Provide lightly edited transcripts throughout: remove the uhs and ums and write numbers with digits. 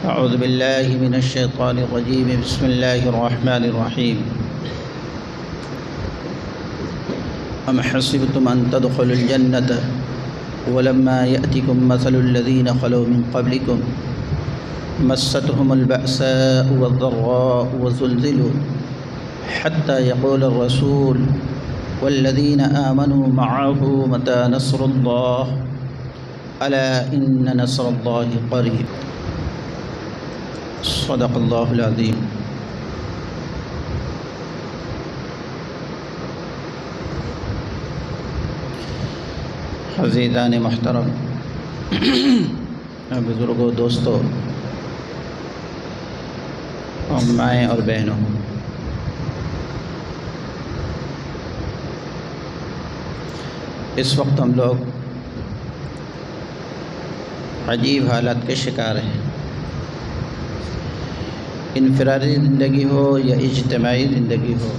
أعوذ بالله من الشيطان الرجيم بسم الله الرحمن الرحيم أم حسبتم أن تدخلوا الجنة ولما يأتكم مثل الذين خلوا من قبلكم مستهم البأساء والضراء وزلزلوا حتى يقول الرسول والذين آمنوا معه متى نصر الله ألا إن نصر الله قريب صدق اللہ العظیم۔ عزیزان محترم، بزرگوں، دوستوں اور مائیں اور بہنوں، اس وقت ہم لوگ عجیب حالات کے شکار ہیں۔ انفرادی زندگی ہو یا اجتماعی زندگی ہو،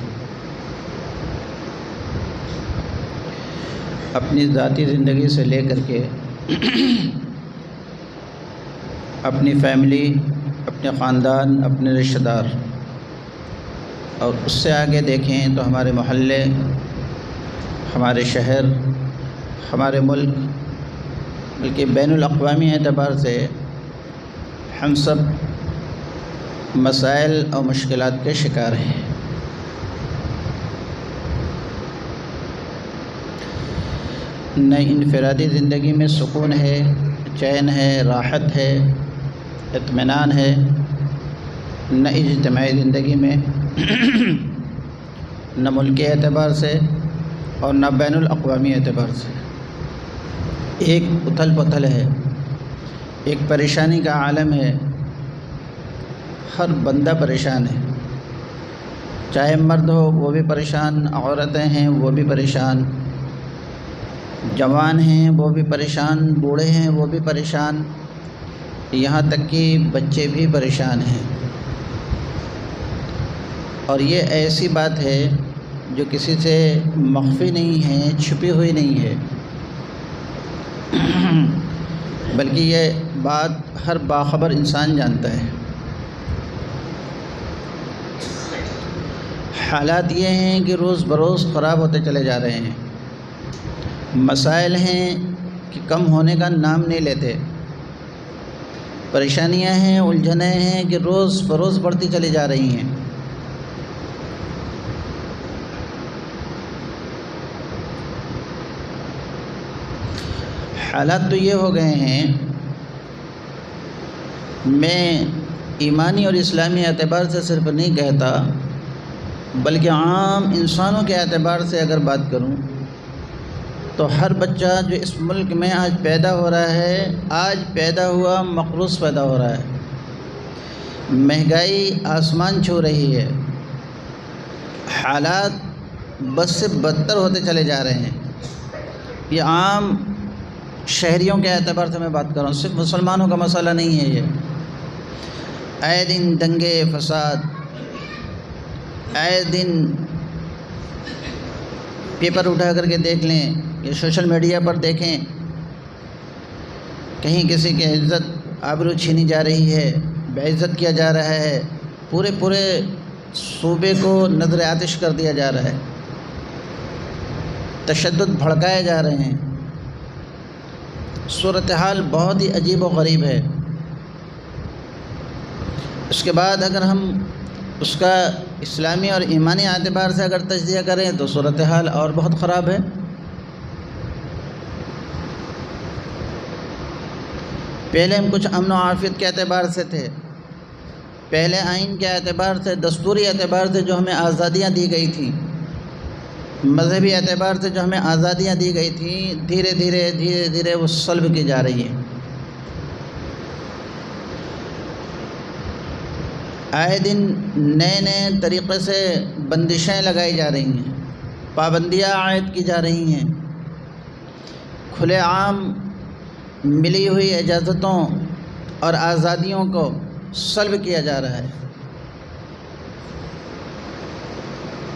اپنی ذاتی زندگی سے لے کر کے اپنی فیملی، اپنے خاندان، اپنے رشتہ دار، اور اس سے آگے دیکھیں تو ہمارے محلے، ہمارے شہر، ہمارے ملک، بلکہ بین الاقوامی اعتبار سے ہم سب مسائل اور مشکلات کے شکار ہیں۔ نہ انفرادی زندگی میں سکون ہے، چین ہے، راحت ہے، اطمینان ہے، نہ اجتماعی زندگی میں نہ ملکی اعتبار سے اور نہ بین الاقوامی اعتبار سے۔ ایک اتھل پتھل ہے، ایک پریشانی کا عالم ہے، ہر بندہ پریشان ہے، چاہے مرد ہو وہ بھی پریشان، عورتیں ہیں وہ بھی پریشان، جوان ہیں وہ بھی پریشان، بوڑھے ہیں وہ بھی پریشان، یہاں تک کہ بچے بھی پریشان ہیں۔ اور یہ ایسی بات ہے جو کسی سے مخفی نہیں ہے، چھپی ہوئی نہیں ہے، بلکہ یہ بات ہر باخبر انسان جانتا ہے۔ حالات یہ ہیں کہ روز بروز خراب ہوتے چلے جا رہے ہیں، مسائل ہیں کہ کم ہونے کا نام نہیں لیتے، پریشانیاں ہیں، الجھنیں ہیں کہ روز بروز بڑھتی چلی جا رہی ہیں۔ حالات تو یہ ہو گئے ہیں، میں ایمانی اور اسلامی اعتبار سے صرف نہیں کہتا، بلکہ عام انسانوں کے اعتبار سے اگر بات کروں تو ہر بچہ جو اس ملک میں آج پیدا ہو رہا ہے، آج پیدا ہوا مقروض پیدا ہو رہا ہے، مہنگائی آسمان چھو رہی ہے، حالات بد سے بدتر ہوتے چلے جا رہے ہیں۔ یہ عام شہریوں کے اعتبار سے میں بات کر رہا ہوں، صرف مسلمانوں کا مسئلہ نہیں ہے۔ یہ آئے دن دنگے فساد، آئے دن پیپر اٹھا کر کے دیکھ لیں یا سوشل میڈیا پر دیکھیں، کہیں کسی کی عزت آبرو چھینی جا رہی ہے، بے عزت کیا جا رہا ہے، پورے صوبے کو نظر آتش کر دیا جا رہا ہے، تشدد بھڑکائے جا رہے ہیں۔ صورتحال بہت ہی عجیب و غریب ہے۔ اس کے بعد اگر ہم اس کا اسلامی اور ایمانی اعتبار سے اگر تجزیہ کریں تو صورتحال اور بہت خراب ہے۔ پہلے ہم کچھ امن و عافیت کے اعتبار سے تھے، پہلے آئین کے اعتبار سے، دستوری اعتبار سے جو ہمیں آزادیاں دی گئی تھیں، مذہبی اعتبار سے جو ہمیں آزادیاں دی گئی تھیں، دھیرے دھیرے وہ سلب کی جا رہی ہیں۔ آئے دن نئے طریقے سے بندشیں لگائی جا رہی ہیں، پابندیاں عائد کی جا رہی ہیں، کھلے عام ملی ہوئی اجازتوں اور آزادیوں کو سلب کیا جا رہا ہے۔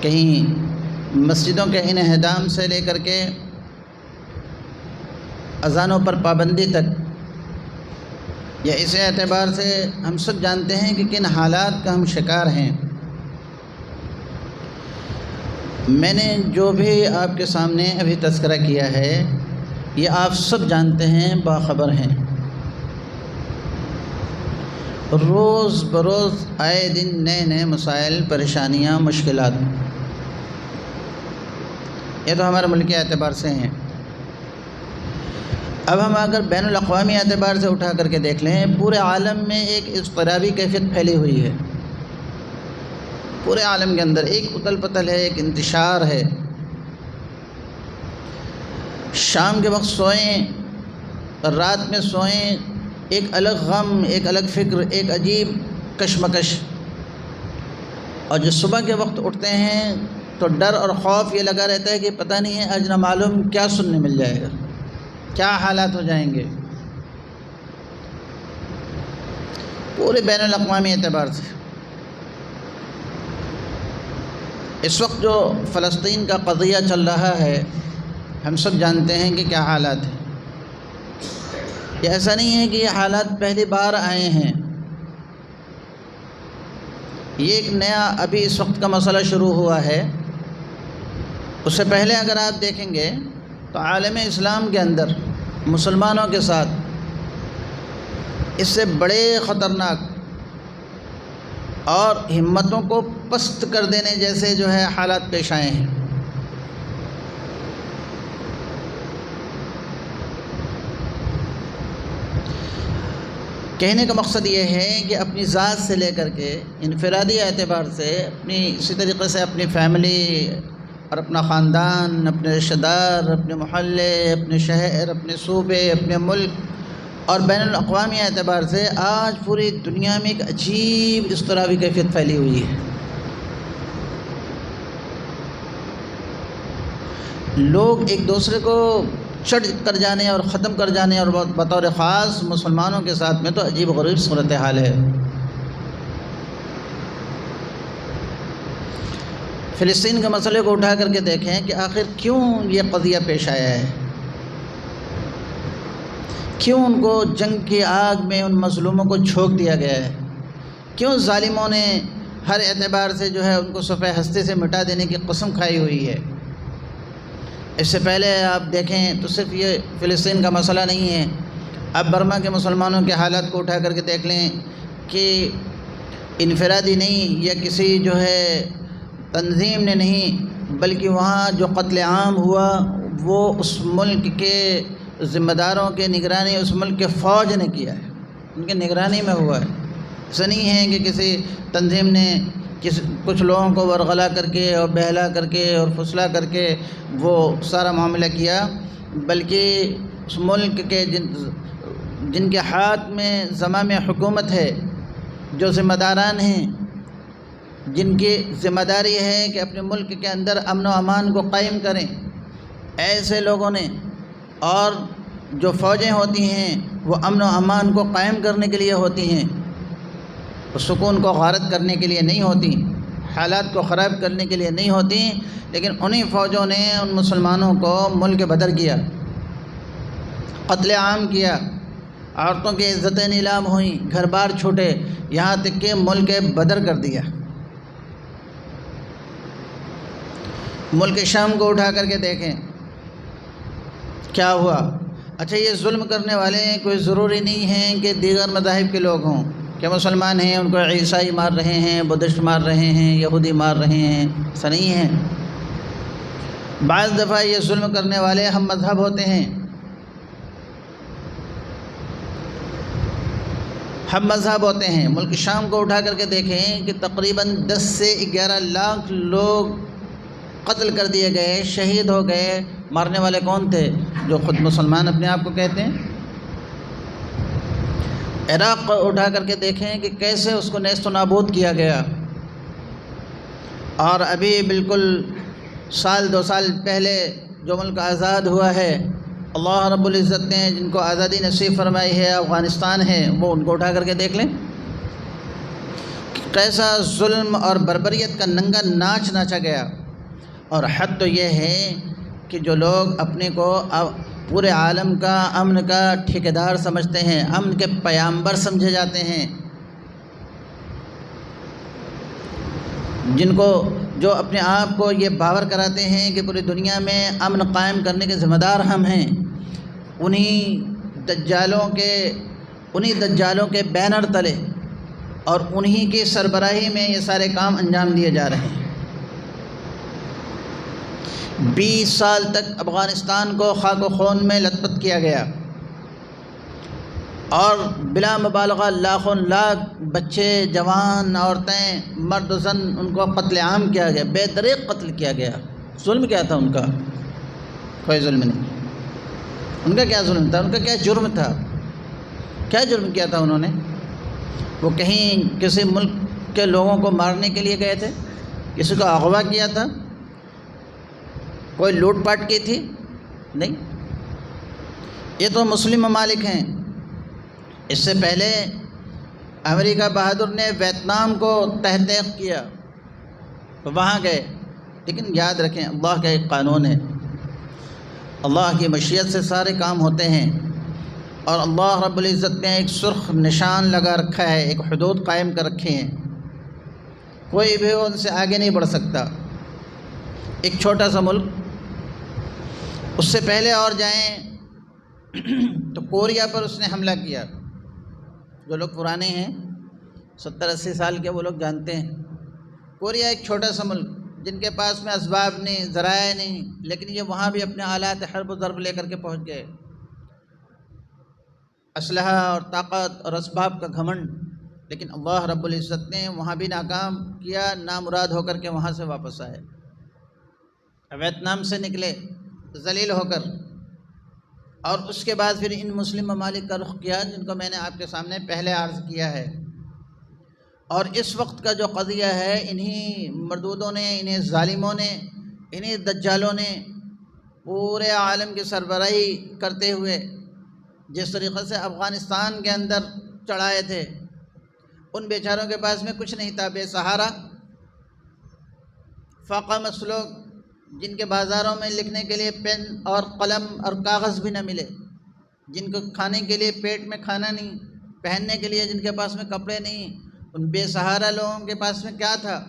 کہیں مسجدوں کے انہدام سے لے کر کے اذانوں پر پابندی تک یا اس اعتبار سے ہم سب جانتے ہیں کہ کن حالات کا ہم شکار ہیں۔ میں نے جو بھی آپ کے سامنے ابھی تذکرہ کیا ہے یہ آپ سب جانتے ہیں، باخبر ہیں۔ روز بروز آئے دن نئے نئے مسائل، پریشانیاں، مشکلات، یہ تو ہمارے ملک کے اعتبار سے ہیں۔ اب ہم اگر بین الاقوامی اعتبار سے اٹھا کر کے دیکھ لیں، پورے عالم میں ایک اضطرابی کیفیت پھیلی ہوئی ہے۔ پورے عالم کے اندر ایک اتل پتل ہے، ایک انتشار ہے۔ شام کے وقت سوئیں، رات میں سوئیں، ایک الگ غم، ایک الگ فکر، ایک عجیب کشمکش، اور جو صبح کے وقت اٹھتے ہیں تو ڈر اور خوف یہ لگا رہتا ہے کہ پتہ نہیں ہے آج نہ معلوم کیا سننے مل جائے گا، کیا حالات ہو جائیں گے۔ پورے بین الاقوامی اعتبار سے اس وقت جو فلسطین کا قضیہ چل رہا ہے، ہم سب جانتے ہیں کہ کیا حالات ہیں۔ یہ ایسا نہیں ہے کہ یہ حالات پہلی بار آئے ہیں، یہ ایک نیا ابھی اس وقت کا مسئلہ شروع ہوا ہے۔ اس سے پہلے اگر آپ دیکھیں گے تو عالم اسلام کے اندر مسلمانوں کے ساتھ اس سے بڑے خطرناک اور ہمتوں کو پست کر دینے جیسے جو ہے حالات پیش آئے ہیں۔ کہنے کا مقصد یہ ہے کہ اپنی ذات سے لے کر کے انفرادی اعتبار سے اسی طریقے سے اپنی فیملی اور اپنا خاندان، اپنے رشتہ دار، اپنے محلے، اپنے شہر، اپنے صوبے، اپنے ملک اور بین الاقوامی اعتبار سے آج پوری دنیا میں ایک عجیب اضطرابی کیفیت پھیلی ہوئی ہے۔ لوگ ایک دوسرے کو چڑھ کر جانے اور ختم کر جانے، اور بطور خاص مسلمانوں کے ساتھ میں تو عجیب غریب صورتحال ہے۔ فلسطین کے مسئلے کو اٹھا کر کے دیکھیں کہ آخر کیوں یہ قضیہ پیش آیا ہے، کیوں ان کو جنگ کی آگ میں ان مظلوموں کو جھونک دیا گیا ہے، کیوں ظالموں نے ہر اعتبار سے جو ہے ان کو صفحہ ہستی سے مٹا دینے کی قسم کھائی ہوئی ہے۔ اس سے پہلے آپ دیکھیں تو صرف یہ فلسطین کا مسئلہ نہیں ہے، اب برما کے مسلمانوں کے حالات کو اٹھا کر کے دیکھ لیں کہ انفرادی نہیں یا کسی جو ہے تنظیم نے نہیں، بلکہ وہاں جو قتل عام ہوا وہ اس ملک کے ذمہ داروں کے نگرانی اس ملک کے فوج نے کیا ہے، ان کے نگرانی میں ہوا ہے۔ ایسا نہیں ہے کہ کسی تنظیم نے کچھ لوگوں کو ورغلا کر کے اور بہلا کر کے اور پھسلا کر کے وہ سارا معاملہ کیا، بلکہ اس ملک کے جن کے ہاتھ میں زمام حکومت ہے، جو ذمہ داران ہیں، جن کی ذمہ داری ہے کہ اپنے ملک کے اندر امن و امان کو قائم کریں، ایسے لوگوں نے، اور جو فوجیں ہوتی ہیں وہ امن و امان کو قائم کرنے کے لیے ہوتی ہیں، سکون کو غارت کرنے کے لیے نہیں ہوتی، حالات کو خراب کرنے کے لیے نہیں ہوتی، لیکن انہی فوجوں نے ان مسلمانوں کو ملک بدر کیا، قتل عام کیا، عورتوں کی عزتیں نیلام ہوئیں، گھر بار چھوٹے، یہاں تک کہ ملک بدر کر دیا۔ ملک شام کو اٹھا کر کے دیکھیں کیا ہوا۔ اچھا، یہ ظلم کرنے والے کوئی ضروری نہیں ہیں کہ دیگر مذاہب کے لوگ ہوں، کہ مسلمان ہیں ان کو عیسائی مار رہے ہیں، بدھسٹ مار رہے ہیں، یہودی مار رہے ہیں، ایسا نہیں ہے۔ بعض دفعہ یہ ظلم کرنے والے ہم مذہب ہوتے ہیں، ہم مذہب ہوتے ہیں۔ ملک شام کو اٹھا کر کے دیکھیں کہ تقریباً 10 سے 11 لاکھ لوگ قتل کر دیے گئے، شہید ہو گئے۔ مارنے والے کون تھے؟ جو خود مسلمان اپنے آپ کو کہتے ہیں۔ عراق کو اٹھا کر کے دیکھیں کہ کیسے اس کو نیست و نابود کیا گیا، اور ابھی بالکل سال 2 سال پہلے جو ملک آزاد ہوا ہے، اللہ رب العزت نے جن کو آزادی نصیب فرمائی ہے، افغانستان ہے، وہ ان کو اٹھا کر کے دیکھ لیں کہ کیسا ظلم اور بربریت کا ننگا ناچ ناچا گیا۔ اور حد تو یہ ہے کہ جو لوگ اپنے کو پورے عالم کا امن کا ٹھیکیدار سمجھتے ہیں، امن کے پیامبر سمجھے جاتے ہیں، جو اپنے آپ کو یہ باور کراتے ہیں کہ پوری دنیا میں امن قائم کرنے کے ذمہ دار ہم ہیں، انہی دجالوں کے بینر تلے اور انہی کی سربراہی میں یہ سارے کام انجام دیے جا رہے ہیں۔ 20 سال تک افغانستان کو خاک و خون میں لت پت کیا گیا اور بلا مبالغہ لاکھوں لاکھ بچے، جوان، عورتیں، مرد و زن ان کو قتل عام کیا گیا، بے دریغ قتل کیا گیا۔ ظلم کیا تھا ان کا؟ کوئی ظلم نہیں۔ ان کا کیا ظلم تھا؟ ان کا کیا جرم تھا؟ کیا جرم کیا تھا انہوں نے؟ وہ کہیں کسی ملک کے لوگوں کو مارنے کے لیے گئے تھے؟ کسی کو اغوا کیا تھا؟ کوئی لوٹ پاٹ کی تھی؟ نہیں۔ یہ تو مسلم ممالک ہیں۔ اس سے پہلے امریکہ بہادر نے ویتنام کو تحت تحت کیا، وہاں گئے، لیکن یاد رکھیں اللہ کا ایک قانون ہے، اللہ کی مشیت سے سارے کام ہوتے ہیں، اور اللہ رب العزت نے ایک سرخ نشان لگا رکھا ہے، ایک حدود قائم کر رکھے ہیں، کوئی بھی ان سے آگے نہیں بڑھ سکتا۔ ایک چھوٹا سا ملک، اس سے پہلے اور جائیں تو کوریا پر اس نے حملہ کیا۔ جو لوگ پرانے ہیں 70-80 سال کے، وہ لوگ جانتے ہیں کوریا ایک چھوٹا سا ملک جن کے پاس میں اسباب نہیں، ذرائع نہیں، لیکن یہ وہاں بھی اپنے آلات حرب و ضرب لے کر کے پہنچ گئے، اسلحہ اور طاقت اور اسباب کا گھمنڈ، لیکن اللہ رب العزت نے وہاں بھی ناکام کیا، نامراد ہو کر کے وہاں سے واپس آئے، ویتنام سے نکلے ذلیل ہو کر، اور اس کے بعد پھر ان مسلم ممالک کا رخ کیا جن کو میں نے آپ کے سامنے پہلے عرض کیا ہے۔ اور اس وقت کا جو قضیہ ہے، انہی مردودوں نے، انہی ظالموں نے، انہی دجالوں نے پورے عالم کی سربراہی کرتے ہوئے جس طریقے سے افغانستان کے اندر چڑھائے تھے، ان بیچاروں کے پاس میں کچھ نہیں تھا، بے سہارا، فاقہ مسلوق، جن کے بازاروں میں لکھنے کے لیے پین اور قلم اور کاغذ بھی نہ ملے، جن کو کھانے کے لیے پیٹ میں کھانا نہیں، پہننے کے لیے جن کے پاس میں کپڑے نہیں، ان بے سہارا لوگوں کے پاس میں کیا تھا؟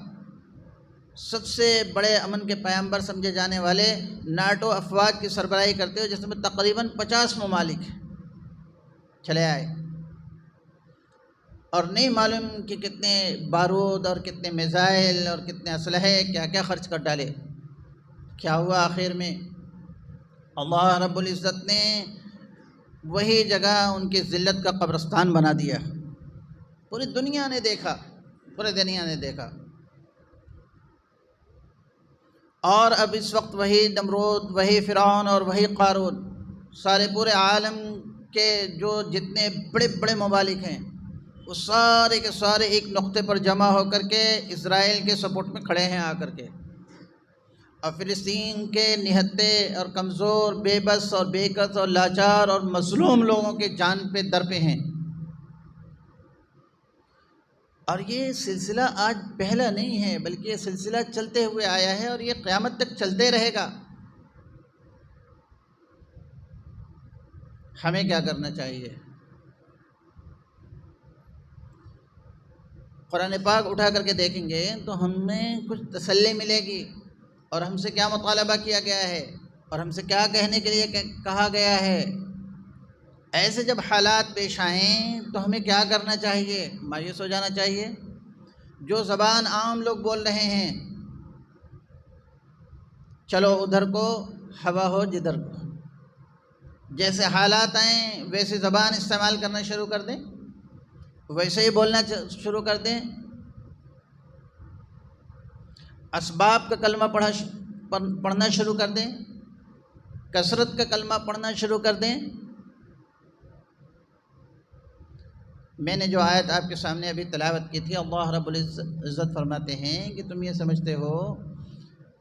سب سے بڑے امن کے پیامبر سمجھے جانے والے ناٹو افواج کی سربراہی کرتے ہوئے، جس میں تقریباً 50 ممالک چلے آئے، اور نہیں معلوم کہ کتنے بارود اور کتنے میزائل اور کتنے اسلحے کیا کیا خرچ کر ڈالے۔ کیا ہوا آخر میں؟ اللہ رب العزت نے وہی جگہ ان کی ذلت کا قبرستان بنا دیا، پوری دنیا نے دیکھا، پورے دنیا نے دیکھا۔ اور اب اس وقت وہی نمرود، وہی فرعون اور وہی قارون، سارے پورے عالم کے جو جتنے بڑے بڑے ممالک ہیں، وہ سارے کے سارے ایک نقطے پر جمع ہو کر کے اسرائیل کے سپورٹ میں کھڑے ہیں آ کر کے، اور فلسطین کے نہتے اور کمزور، بے بس اور بے کس اور لاچار اور مظلوم لوگوں کے جان پہ در پہ ہیں۔ اور یہ سلسلہ آج پہلا نہیں ہے، بلکہ یہ سلسلہ چلتے ہوئے آیا ہے اور یہ قیامت تک چلتے رہے گا۔ ہمیں کیا کرنا چاہیے؟ قرآن پاک اٹھا کر کے دیکھیں گے تو ہمیں کچھ تسلی ملے گی، اور ہم سے کیا مطالبہ کیا گیا ہے، اور ہم سے کیا کہنے کے لیے کہا گیا ہے۔ ایسے جب حالات پیش آئیں تو ہمیں کیا کرنا چاہیے؟ مایوس ہو جانا چاہیے؟ جو زبان عام لوگ بول رہے ہیں، چلو ادھر کو ہوا ہو جدھر کو، جیسے حالات آئیں ویسے زبان استعمال کرنا شروع کر دیں، ویسے ہی بولنا شروع کر دیں، اسباب کا کلمہ پڑھنا شروع کر دیں، کثرت کا کلمہ پڑھنا شروع کر دیں۔ میں نے جو آیت آپ کے سامنے ابھی تلاوت کی تھی، اللہ رب العزت فرماتے ہیں کہ تم یہ سمجھتے ہو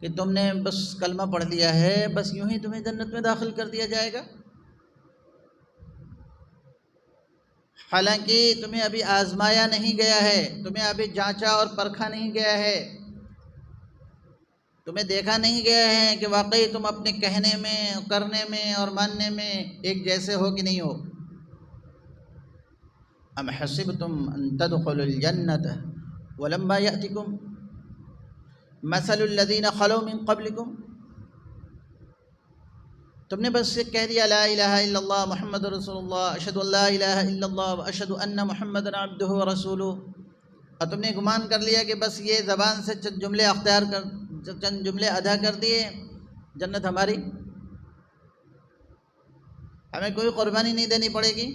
کہ تم نے بس کلمہ پڑھ لیا ہے، بس یوں ہی تمہیں جنت میں داخل کر دیا جائے گا، حالانکہ تمہیں ابھی آزمایا نہیں گیا ہے، تمہیں ابھی جانچا اور پرکھا نہیں گیا ہے۔ تمہیں دیکھا نہیں گیا ہے کہ واقعی تم اپنے کہنے میں، کرنے میں اور ماننے میں ایک جیسے ہو کہ نہیں ہو؟ ام حسبتم ان تدخلوا الجنة ولما يأتكم مثل الذين خلوا من قبلكم، تم نے بس یہ کہہ دیا لا الہ الا اللہ محمد رسول اللہ، اشہد ان لا الہ الا اللہ واشہد ان محمد عبدہ ورسولہ، اور تم نے گمان کر لیا کہ بس یہ زبان سے چند جملے ادا کر دیے جنت ہماری، ہمیں کوئی قربانی نہیں دینی پڑے گی،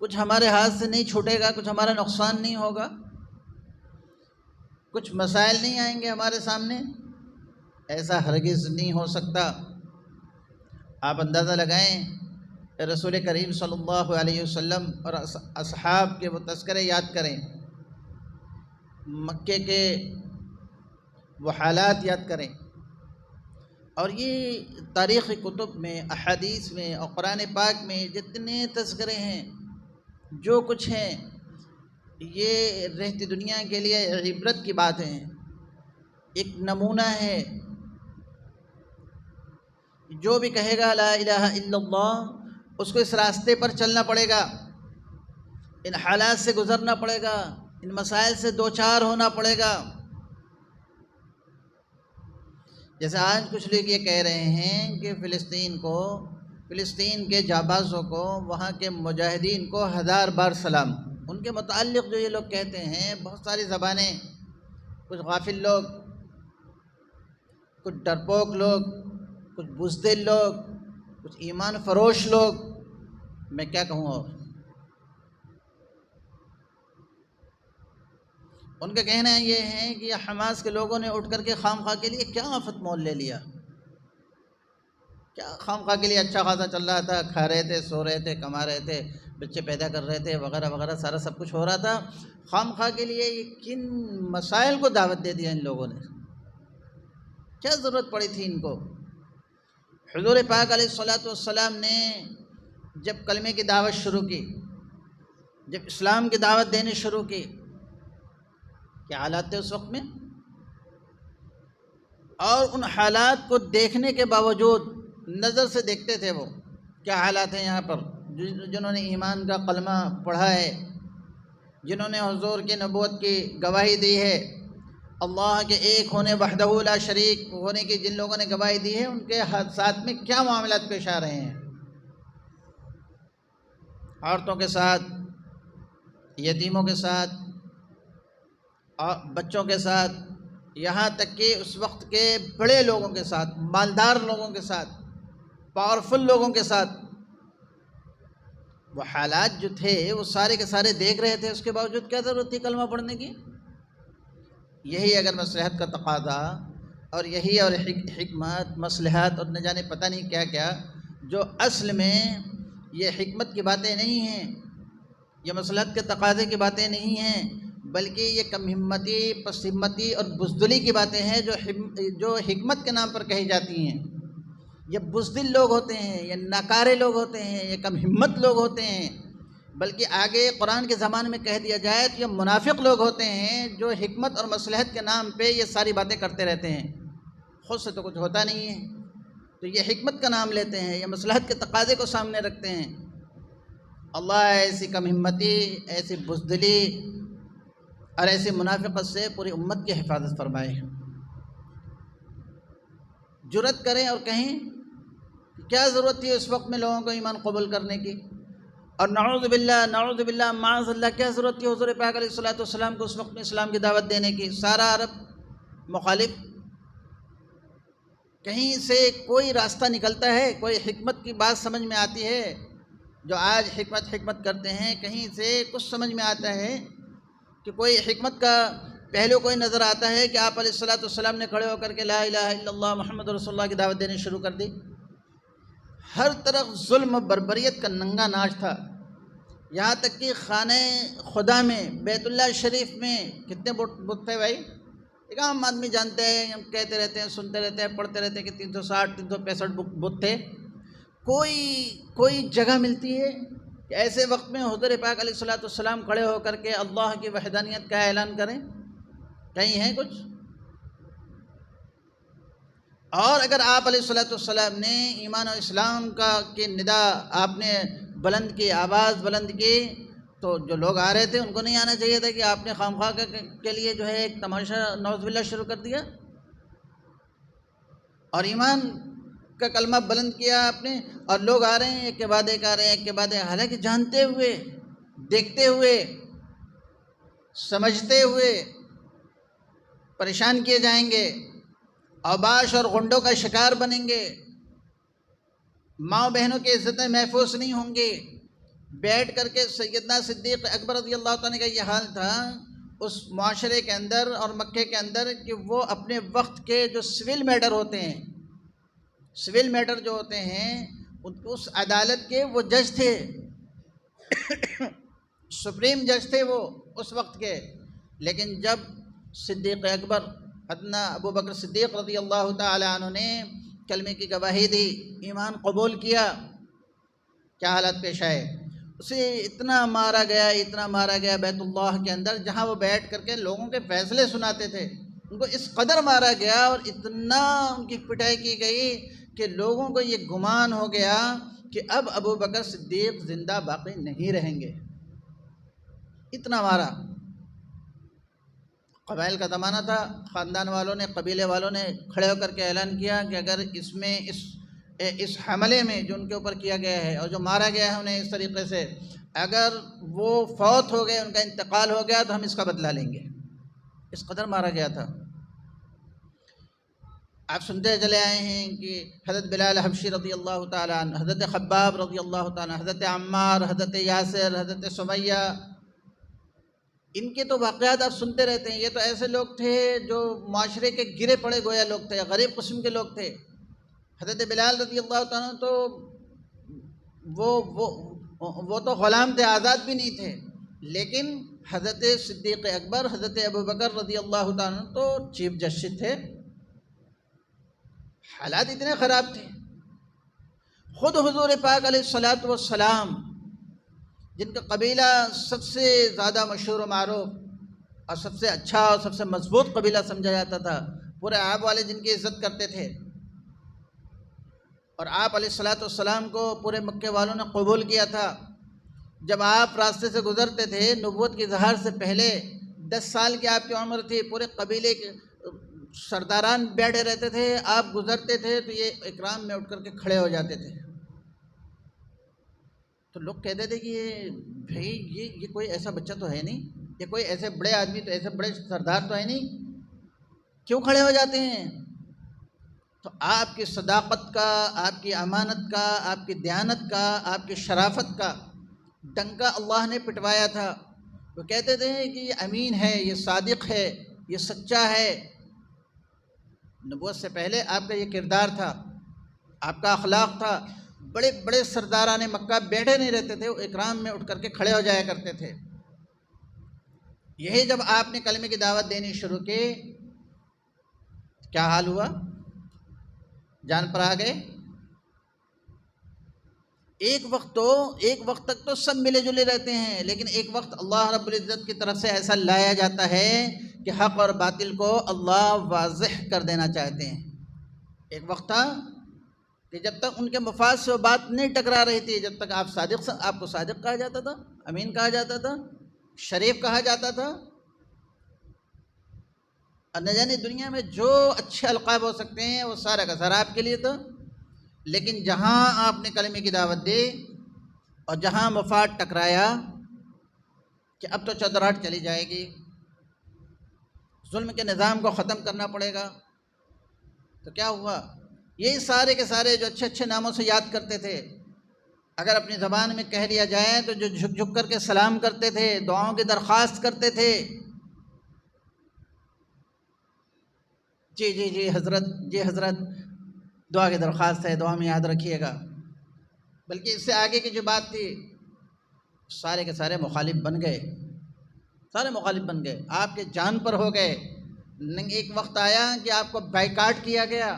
کچھ ہمارے ہاتھ سے نہیں چھوٹے گا، کچھ ہمارا نقصان نہیں ہوگا، کچھ مسائل نہیں آئیں گے ہمارے سامنے، ایسا ہرگز نہیں ہو سکتا۔ آپ اندازہ لگائیں، رسول کریم صلی اللہ علیہ وسلم اور اصحاب کے وہ تذکرے یاد کریں، مکے کے وہ حالات یاد کریں، اور یہ تاریخی کتب میں، احادیث میں اور قرآن پاک میں جتنے تذکرے ہیں، جو کچھ ہیں، یہ رہتی دنیا کے لیے عبرت کی بات ہیں، ایک نمونہ ہے۔ جو بھی کہے گا لا الہ الا اللہ، اس کو اس راستے پر چلنا پڑے گا، ان حالات سے گزرنا پڑے گا، ان مسائل سے دوچار ہونا پڑے گا۔ جیسے آج کچھ لوگ یہ کہہ رہے ہیں کہ فلسطین کے جانبازوں کو، وہاں کے مجاہدین کو 1000 بار سلام۔ ان کے متعلق جو یہ لوگ کہتے ہیں، بہت ساری زبانیں، کچھ غافل لوگ، کچھ ڈرپوک لوگ، کچھ بزدل لوگ، کچھ ایمان فروش لوگ، میں کیا کہوں اور ان کا کہنا یہ ہے کہ حماس کے لوگوں نے اٹھ کر کے خام خواہ کے لیے کیا آفت مول لے لیا، کیا خام خواہ کے لیے اچھا خاصا چل رہا تھا، کھا رہے تھے، سو رہے تھے، کما رہے تھے، بچے پیدا کر رہے تھے، وغیرہ وغیرہ، سارا سب کچھ ہو رہا تھا، خام خواہ کے لیے یہ کن مسائل کو دعوت دے دیا ان لوگوں نے؟ کیا ضرورت پڑی تھی ان کو؟ حضور پاک علیہ الصلوۃ والسلام نے جب کلمے کی دعوت شروع کی، جب اسلام کی دعوت دینے شروع کی، کیا حالات تھے اس وقت میں؟ اور ان حالات کو دیکھنے کے باوجود، نظر سے دیکھتے تھے وہ کیا حالات ہیں یہاں پر، جنہوں نے ایمان کا کلمہ پڑھا ہے، جنہوں نے حضور کی نبوت کی گواہی دی ہے، اللہ کے ایک ہونے، وحدہ لا شریک ہونے کی جن لوگوں نے گواہی دی ہے، ان کے ساتھ میں کیا معاملات پیش آ رہے ہیں، عورتوں کے ساتھ، یتیموں کے ساتھ، بچوں کے ساتھ، یہاں تک کہ اس وقت کے بڑے لوگوں کے ساتھ، مالدار لوگوں کے ساتھ، پاورفل لوگوں کے ساتھ، وہ حالات جو تھے وہ سارے کے سارے دیکھ رہے تھے، اس کے باوجود کیا ضرورت تھی کلمہ پڑھنے کی؟ یہی اگر مصلحت کا تقاضا، اور یہی اور حکمت، مصلحت اور نہ جانے پتہ نہیں کیا کیا، جو اصل میں یہ حکمت کی باتیں نہیں ہیں، یہ مصلحت کے تقاضے کی باتیں نہیں ہیں، بلکہ یہ کم ہمتی، پس ہمتی اور بزدلی کی باتیں ہیں جو حکمت کے نام پر کہی جاتی ہیں۔ یہ بزدل لوگ ہوتے ہیں، یہ ناکارے لوگ ہوتے ہیں، یہ کم ہمت لوگ ہوتے ہیں، بلکہ آگے قرآن کے زمانے میں کہہ دیا جائے تو یہ منافق لوگ ہوتے ہیں جو حکمت اور مصلحت کے نام پہ یہ ساری باتیں کرتے رہتے ہیں، خود سے تو کچھ ہوتا نہیں ہے، تو یہ حکمت کا نام لیتے ہیں، یہ مصلحت کے تقاضے کو سامنے رکھتے ہیں۔ اللہ ایسی کم ہمتی، ایسی بزدلی اور ایسی منافقت سے پوری امت کی حفاظت فرمائے۔ جرأت کریں اور کہیں کیا ضرورت تھی اس وقت میں لوگوں کو ایمان قبول کرنے کی، اور نعوذ باللہ معاذ اللہ کیا ضرورت تھی حضور پاک علیہ الصلوۃ والسلام کو اس وقت میں اسلام کی دعوت دینے کی؟ سارا عرب مخالف، کہیں سے کوئی راستہ نکلتا ہے، کوئی حکمت کی بات سمجھ میں آتی ہے؟ جو آج حکمت کرتے ہیں، کہیں سے کچھ سمجھ میں آتا ہے کہ کوئی حکمت کا پہلو کوئی نظر آتا ہے کہ آپ علیہ الصلوۃ والسلام نے کھڑے ہو کر کے لا الہ الا اللہ محمد رسول اللہ کی دعوت دینے شروع کر دی؟ ہر طرف ظلم و بربریت کا ننگا ناچ تھا، یہاں تک کہ خانہ خدا میں، بیت اللہ شریف میں کتنے بت تھے بھائی؟ ایک عام آدمی جانتے ہیں، ہم کہتے رہتے ہیں، سنتے رہتے ہیں، پڑھتے رہتے ہیں کہ 360 365 بت تھے۔ کوئی جگہ ملتی ہے کہ ایسے وقت میں حضور پاک علیہ الصلوۃ والسلام کھڑے ہو کر کے اللہ کی وحدانیت کا اعلان کریں؟ کہیں ہے کچھ؟ اور اگر آپ علیہ الصلوۃ والسلام نے ایمان و اسلام کی ندا آپ نے بلند کی، آواز بلند کی، تو جو لوگ آ رہے تھے ان کو نہیں آنا چاہیے تھا کہ آپ نے خواہ کے لیے جو ہے ایک تماشا نعوذ باللہ شروع کر دیا؟ اور ایمان کا کلمہ بلند کیا آپ نے، اور لوگ آ رہے ہیں ایک کے بعد ایک آ رہے ہیں ایک کے بعد ایک، حالانکہ جانتے ہوئے، دیکھتے ہوئے، سمجھتے ہوئے پریشان کیے جائیں گے، اوباش اور غنڈوں کا شکار بنیں گے، ماں بہنوں کی عزتیں محفوظ نہیں ہوں گی۔ بیٹھ کر کے سیدنا صدیق اکبر رضی اللہ تعالیٰ کا یہ حال تھا اس معاشرے کے اندر اور مکے کے اندر، کہ وہ اپنے وقت کے جو سول میٹر ہوتے ہیں، سول میٹر جو ہوتے ہیں اس عدالت کے وہ جج تھے، سپریم جج تھے وہ اس وقت کے۔ لیکن جب صدیق اکبر حضرت ابو بکر صدیق رضی اللہ تعالیٰ عنہ نے کلمے کی گواہی دی، ایمان قبول کیا، کیا حالت پیش آئے؟ اسے اتنا مارا گیا، اتنا مارا گیا بیت اللہ کے اندر، جہاں وہ بیٹھ کر کے لوگوں کے فیصلے سناتے تھے، ان کو اس قدر مارا گیا اور اتنا ان کی پٹائی کی گئی کہ لوگوں کو یہ گمان ہو گیا کہ اب ابو بکر صدیق زندہ باقی نہیں رہیں گے، اتنا مارا۔ قبائل کا زمانہ تھا، خاندان والوں نے، قبیلے والوں نے کھڑے ہو کر کے اعلان کیا کہ اگر اس حملے میں جو ان کے اوپر کیا گیا ہے اور جو مارا گیا ہے انہیں اس طریقے سے، اگر وہ فوت ہو گئے، ان کا انتقال ہو گیا، تو ہم اس کا بدلہ لیں گے، اس قدر مارا گیا تھا۔ آپ سنتے چلے آئے ہیں کہ حضرت بلال حبشی رضی اللہ تعالیٰ عنہ، حضرت خباب رضی اللہ تعالیٰ عنہ، حضرت عمار، حضرت یاسر، حضرت سمیہ، ان کے تو واقعات آپ سنتے رہتے ہیں۔ یہ تو ایسے لوگ تھے جو معاشرے کے گرے پڑے گویا لوگ تھے، غریب قسم کے لوگ تھے۔ حضرت بلال رضی اللہ تعالیٰ عنہ تو وہ تو غلام تھے، آزاد بھی نہیں تھے، لیکن حضرت صدیق اکبر، حضرت ابو بکر رضی اللہ تعالیٰ عنہ تو چیف جسٹس تھے۔ حالات اتنے خراب تھے، خود حضور پاک علیہ الصلوۃ والسلام، جن کا قبیلہ سب سے زیادہ مشہور و معروف اور سب سے اچھا اور سب سے مضبوط قبیلہ سمجھا جاتا تھا، پورے عرب والے جن کی عزت کرتے تھے، اور آپ علیہ الصلوۃ والسلام کو پورے مکے والوں نے قبول کیا تھا۔ جب آپ راستے سے گزرتے تھے نبوت کے اظہار سے پہلے، 10 سال کی آپ کی عمر تھی، پورے قبیلے کے سرداران بیٹھے رہتے تھے، آپ گزرتے تھے تو یہ اکرام میں اٹھ کر کے کھڑے ہو جاتے تھے۔ تو لوگ کہتے تھے کہ یہ کوئی ایسا بچہ تو ہے نہیں، یہ کوئی ایسے بڑے آدمی، تو ایسے بڑے سردار تو ہے نہیں، کیوں کھڑے ہو جاتے ہیں؟ تو آپ کی صداقت کا، آپ کی امانت کا، آپ کی دیانت کا، آپ کی شرافت کا ڈنکا اللہ نے پٹوایا تھا۔ وہ کہتے تھے کہ یہ امین ہے، یہ صادق ہے، یہ سچا ہے۔ نبوت سے پہلے آپ کا یہ کردار تھا، آپ کا اخلاق تھا۔ بڑے بڑے سرداران مکہ بیٹھے نہیں رہتے تھے، وہ اکرام میں اٹھ کر کے کھڑے ہو جایا کرتے تھے۔ یہی جب آپ نے کلمے کی دعوت دینی شروع کی، کیا حال ہوا؟ جان پر آ گئے۔ ایک وقت تک تو سب ملے جلے رہتے ہیں، لیکن ایک وقت اللہ رب العزت کی طرف سے ایسا لایا جاتا ہے کہ حق اور باطل کو اللہ واضح کر دینا چاہتے ہیں۔ ایک وقت تھا کہ جب تک ان کے مفاد سے وہ بات نہیں ٹکرا رہی تھی، جب تک آپ کو صادق کہا جاتا تھا، امین کہا جاتا تھا، شریف کہا جاتا تھا، اور نہ جانے دنیا میں جو اچھے القاب ہو سکتے ہیں وہ سارا کا سارا آپ کے لیے تھا۔ لیکن جہاں آپ نے کلمے کی دعوت دی اور جہاں مفاد ٹکرایا کہ اب تو چودراہٹ چلی جائے گی، ظلم کے نظام کو ختم کرنا پڑے گا، تو کیا ہوا؟ یہی سارے کے سارے جو اچھے اچھے ناموں سے یاد کرتے تھے، اگر اپنی زبان میں کہہ لیا جائے تو جو جھک جھک کر کے سلام کرتے تھے، دعاؤں کی درخواست کرتے تھے، جی جی جی حضرت، جی حضرت دعا کی درخواست ہے، دعا میں یاد رکھیے گا، بلکہ اس سے آگے کی جو بات تھی، سارے کے سارے مخالف بن گئے، سارے مخالف بن گئے، آپ کے جان پر ہو گئے۔ ایک وقت آیا کہ آپ کو بائیکاٹ کیا گیا،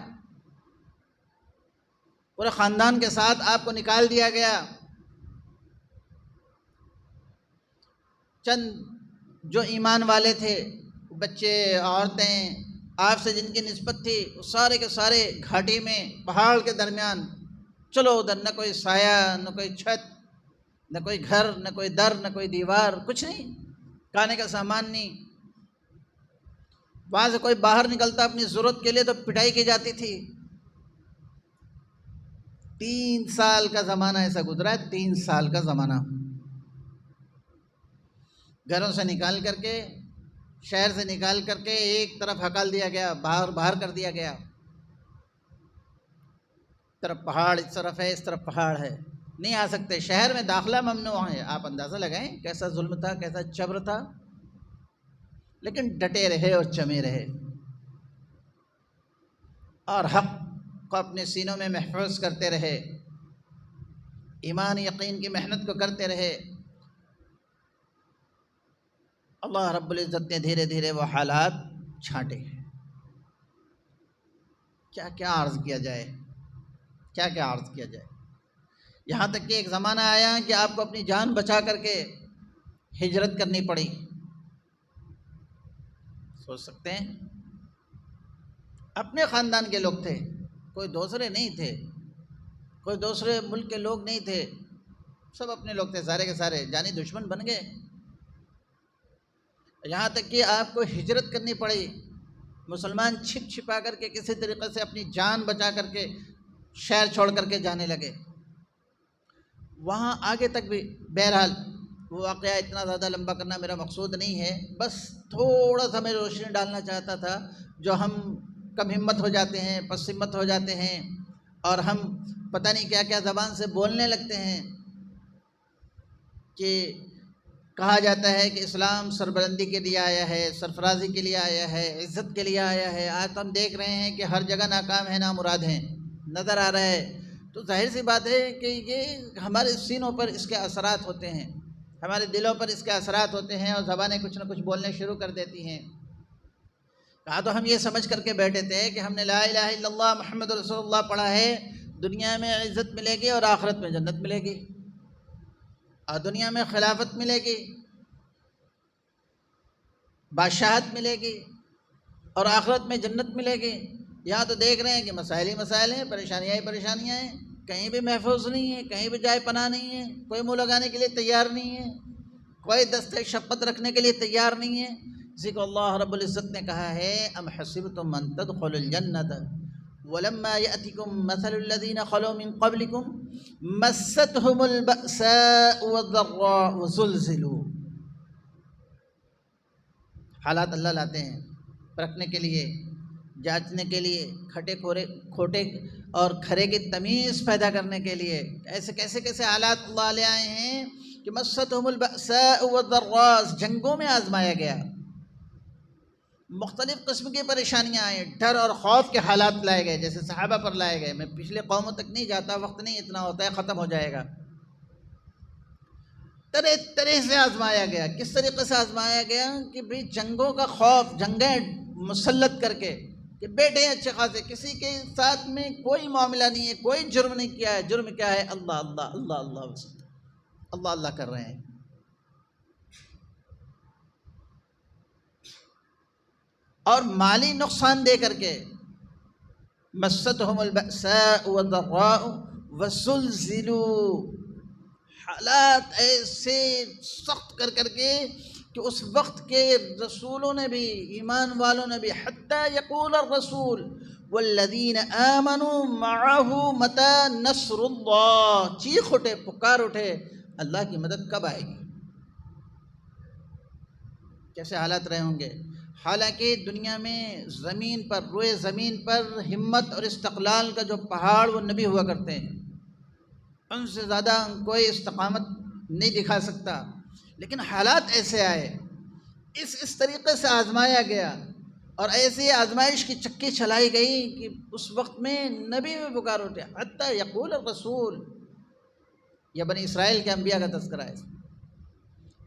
پورے خاندان کے ساتھ آپ کو نکال دیا گیا۔ چند جو ایمان والے تھے، بچے، عورتیں، آپ سے جن کی نسبت تھی وہ سارے کے سارے گھاٹی میں پہاڑ کے درمیان، چلو ادھر، نہ کوئی سایہ، نہ کوئی چھت، نہ کوئی گھر، نہ کوئی در، نہ کوئی دیوار، کچھ نہیں، کھانے کا سامان نہیں۔ وہاں سے کوئی باہر نکلتا اپنی ضرورت کے لیے تو پٹائی کی جاتی تھی۔ 3 سال کا زمانہ ایسا گزرا ہے، 3 سال کا زمانہ، گھروں سے نکال کر کے، شہر سے نکال کر کے ایک طرف ہکال دیا گیا، باہر کر دیا گیا۔ اس طرف پہاڑ، اس طرف ہے، اس طرف پہاڑ ہے، نہیں آ سکتے، شہر میں داخلہ ممنوع ہے۔ آپ اندازہ لگائیں کیسا ظلم تھا، کیسا جبر تھا، لیکن ڈٹے رہے اور جمے رہے، اور حق کو اپنے سینوں میں محفوظ کرتے رہے، ایمان یقین کی محنت کو کرتے رہے۔ اللہ رب العزت نے دھیرے دھیرے وہ حالات چھانٹے۔ کیا کیا عرض کیا جائے، کیا کیا عرض کیا جائے، یہاں تک کہ ایک زمانہ آیا کہ آپ کو اپنی جان بچا کر کے ہجرت کرنی پڑی۔ سوچ سکتے ہیں، اپنے خاندان کے لوگ تھے، کوئی دوسرے نہیں تھے، کوئی دوسرے ملک کے لوگ نہیں تھے، سب اپنے لوگ تھے، سارے کے سارے جانی دشمن بن گئے۔ یہاں تک کہ آپ کو ہجرت کرنی پڑی، مسلمان چھپ چھپا کر کے کسی طریقے سے اپنی جان بچا کر کے شہر چھوڑ کر کے جانے لگے۔ وہاں آگے تک بھی بہرحال وہ واقعہ اتنا زیادہ لمبا کرنا میرا مقصود نہیں ہے، بس تھوڑا سا میں روشنی ڈالنا چاہتا تھا۔ جو ہم کم ہمت ہو جاتے ہیں، پس ہمت ہو جاتے ہیں، اور ہم پتہ نہیں کیا کیا زبان سے بولنے لگتے ہیں، کہ کہا جاتا ہے کہ اسلام سربلندی کے لیے آیا ہے، سرفرازی کے لیے آیا ہے، عزت کے لیے آیا ہے۔ آج تو ہم دیکھ رہے ہیں کہ ہر جگہ ناکام ہے، نامراد ہیں، نظر آ رہا ہے۔ تو ظاہر سی بات ہے کہ یہ ہمارے سینوں پر اس کے اثرات ہوتے ہیں، ہمارے دلوں پر اس کے اثرات ہوتے ہیں، اور زبانیں کچھ نہ کچھ بولنے شروع کر دیتی ہیں۔ کہا تو ہم یہ سمجھ کر کے بیٹھے تھے کہ ہم نے لا الہ الا اللہ محمد رسول اللہ پڑھا ہے، دنیا میں عزت ملے گی اور آخرت میں جنت ملے گی، اور دنیا میں خلافت ملے گی، بادشاہت ملے گی، اور آخرت میں جنت ملے گی۔ یہاں تو دیکھ رہے ہیں کہ مسائل ہی مسائل ہیں، پریشانیاں ہی پریشانیاں ہیں، کہیں بھی محفوظ نہیں ہے، کہیں بھی جائے پناہ نہیں ہے، کوئی منہ لگانے کے لیے تیار نہیں ہے، کوئی دست شفقت رکھنے کے لیے تیار نہیں ہے۔ اسی کو اللہ رب العزت نے کہا ہے، ام حسبتم ان تدخلوا الجنۃ ولما یأتکم مثل الذین خلوا من قبلکم مستهم البأساء والضراء وزلزلوا۔ حالات اللہ لاتے ہیں پرکھنے کے لیے، جانچنے کے لیے، کھوٹے اور کھرے کی تمیز پیدا کرنے کے لیے۔ ایسے کیسے حالات اللہ لے آئے ہیں کہ مستهم البأساء والضراء، جنگوں میں آزمایا گیا، مختلف قسم کی پریشانیاں آئیں، ڈر اور خوف کے حالات لائے گئے، جیسے صحابہ پر لائے گئے۔ میں پچھلے قوموں تک نہیں جاتا، وقت نہیں اتنا ہوتا ہے، ختم ہو جائے گا۔ طرح طرح سے آزمایا گیا۔ کس طریقے سے آزمایا گیا کہ بھئی جنگوں کا خوف، جنگیں مسلط کر کے، کہ بیٹھے ہیں اچھے خاصے، کسی کے ساتھ میں کوئی معاملہ نہیں ہے، کوئی جرم نہیں کیا ہے، جرم کیا ہے؟ اللہ اللہ اللہ اللہ اللہ اللہ کر رہے ہیں۔ اور مالی نقصان دے کر کے، مستهم البأساء والضراء وزلزلوا، حالات ایسے سخت کر کر کے کہ اس وقت کے رسولوں نے بھی، ایمان والوں نے بھی، حتی یقول الرسول والذین آمنوا معه متی نصر اللہ، چیخ اٹھے، پکار اٹھے، اللہ کی مدد کب آئے گی؟ کیسے حالات رہے ہوں گے؟ حالانکہ دنیا میں زمین پر، روئے زمین پر ہمت اور استقلال کا جو پہاڑ، وہ نبی ہوا کرتے ہیں، ان سے زیادہ کوئی استقامت نہیں دکھا سکتا، لیکن حالات ایسے آئے، اس طریقے سے آزمایا گیا، اور ایسی آزمائش کی چکی چلائی گئی کہ اس وقت میں نبی بھی پکار اٹھے، حتی یقول الرسول، یہ بنی اسرائیل کے انبیاء کا تذکرہ ہے۔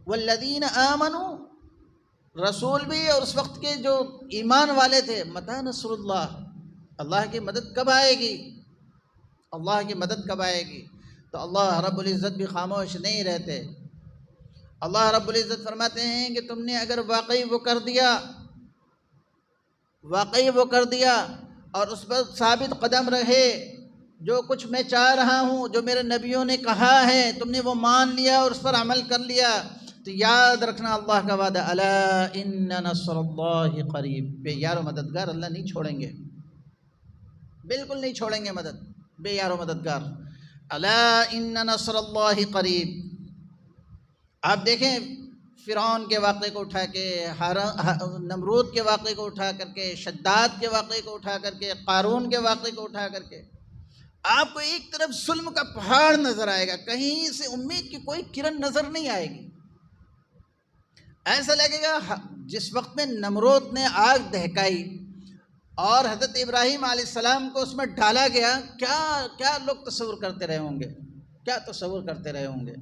والذین آمنوا، رسول بھی اور اس وقت کے جو ایمان والے تھے، متی نصر اللہ، اللہ کی مدد کب آئے گی؟ اللہ کی مدد کب آئے گی؟ تو اللہ رب العزت بھی خاموش نہیں رہتے۔ اللہ رب العزت فرماتے ہیں کہ تم نے اگر واقعی وہ کر دیا واقعی وہ کر دیا اور اس پر ثابت قدم رہے، جو کچھ میں چاہ رہا ہوں، جو میرے نبیوں نے کہا ہے، تم نے وہ مان لیا اور اس پر عمل کر لیا، تو یاد رکھنا اللہ کا وعدہ، الا ان نصر اللہ قریب، بے یار و مددگار اللہ نہیں چھوڑیں گے، بالکل نہیں چھوڑیں گے مدد، بے یار و مددگار، الا ان نصر اللہ قریب۔ آپ دیکھیں فرعون کے واقعے کو اٹھا کے، نمرود کے واقعے کو اٹھا کر کے، شداد کے واقعے کو اٹھا کر کے، قارون کے واقعے کو اٹھا کر کے، آپ کو ایک طرف ظلم کا پہاڑ نظر آئے گا، کہیں سے امید کی کوئی کرن نظر نہیں آئے گی۔ ایسا لگے گا جس وقت میں نمرود نے آگ دہکائی اور حضرت ابراہیم علیہ السلام کو اس میں ڈالا گیا، کیا لوگ تصور کرتے رہے ہوں گے، کیا تصور کرتے رہے ہوں گے۔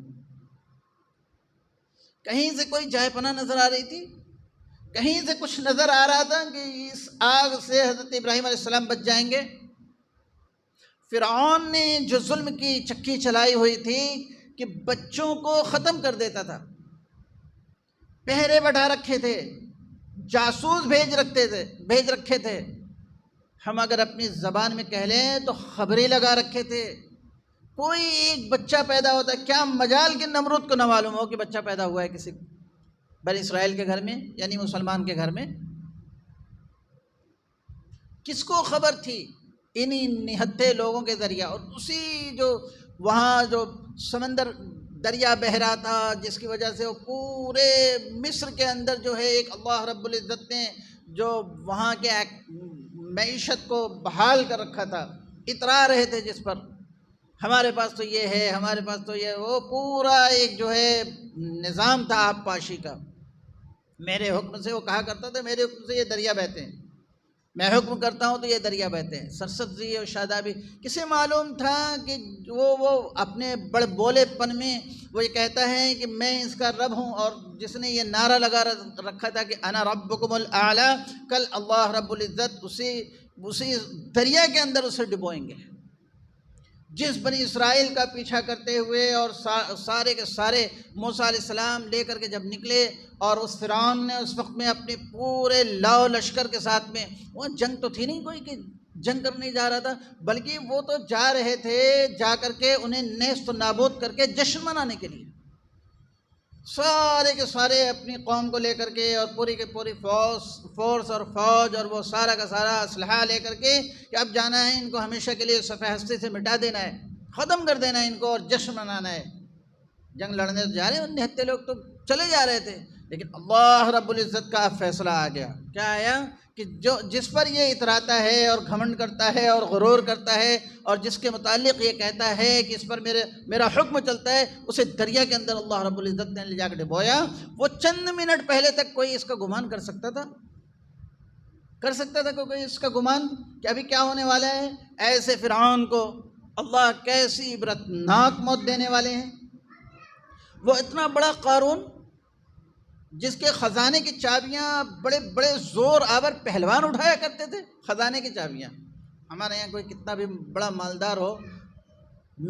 کہیں سے کوئی جائے پناہ نظر آ رہی تھی، کہیں سے کچھ نظر آ رہا تھا کہ اس آگ سے حضرت ابراہیم علیہ السلام بچ جائیں گے؟ فرعون نے جو ظلم کی چکی چلائی ہوئی تھی کہ بچوں کو ختم کر دیتا تھا، پہرے بٹھا رکھے تھے، جاسوس بھیج رکھے تھے، ہم اگر اپنی زبان میں کہہ لیں تو خبریں لگا رکھے تھے، کوئی ایک بچہ پیدا ہوتا ہے، کیا مجال کہ نمرود کو نہ معلوم ہو کہ بچہ پیدا ہوا ہے کسی بنی اسرائیل کے گھر میں، یعنی مسلمان کے گھر میں؟ کس کو خبر تھی؟ انہی نہتے لوگوں کے ذریعہ، اور اسی جو وہاں جو سمندر دریا بہ رہا تھا، جس کی وجہ سے وہ پورے مصر کے اندر جو ہے ایک اللہ رب العزت نے جو وہاں کے معیشت کو بحال کر رکھا تھا، اترا رہے تھے جس پر ہمارے پاس تو یہ ہے، ہمارے پاس تو یہ، وہ پورا ایک جو ہے نظام تھا آب پاشی کا، میرے حکم سے وہ کہا کرتا تھا، میرے حکم سے یہ دریا بہتے ہیں، میں حکم کرتا ہوں تو یہ دریا بہتے ہیں، سرسبزی اور شادابی۔ کسے معلوم تھا کہ وہ اپنے بڑے بولے پن میں وہ یہ کہتا ہے کہ میں اس کا رب ہوں، اور جس نے یہ نعرہ لگا رکھا تھا کہ انا ربکم الاعلی، کل اللہ رب العزت اسی دریا کے اندر اسے ڈبوئیں گے۔ جس بنی اسرائیل کا پیچھا کرتے ہوئے اور سارے کے سارے موسیٰ علیہ السلام لے کر کے جب نکلے، اور اس فرعون نے اس وقت میں اپنے پورے لاؤ لشکر کے ساتھ میں، وہ جنگ تو تھی نہیں کوئی کہ جنگ کرنے جا رہا تھا، بلکہ وہ تو جا رہے تھے، جا کر کے انہیں نیست و نابود کر کے جشن منانے کے لیے، سارے کے سارے اپنی قوم کو لے کر کے، اور پوری کے پوری فورس اور فوج اور وہ سارا کا سارا اسلحہ لے کر کے کہ اب جانا ہے، ان کو ہمیشہ کے لیے صفحہ ہستی سے مٹا دینا ہے، ختم کر دینا ہے ان کو، اور جشن منانا ہے۔ جنگ لڑنے تو جا رہے ہیں، نہتے لوگ تو چلے جا رہے تھے، لیکن اللہ رب العزت کا فیصلہ آ گیا۔ کیا آیا؟ کہ جس پر یہ اتراتا ہے اور گھمنڈ کرتا ہے اور غرور کرتا ہے، اور جس کے متعلق یہ کہتا ہے کہ اس پر میرا حکم چلتا ہے، اسے دریا کے اندر اللہ رب العزت نے لے جا کے ڈبویا۔ وہ چند منٹ پہلے تک کوئی اس کا گمان کر سکتا تھا؟ کر سکتا تھا کوئی اس کا گمان کہ ابھی کیا ہونے والا ہے؟ ایسے فرعون کو اللہ کیسی عبرتناک موت دینے والے ہیں۔ وہ اتنا بڑا قارون جس کے خزانے کی چابیاں بڑے بڑے زور آور پہلوان اٹھایا کرتے تھے، خزانے کی چابیاں۔ ہمارے یہاں کوئی کتنا بھی بڑا مالدار ہو،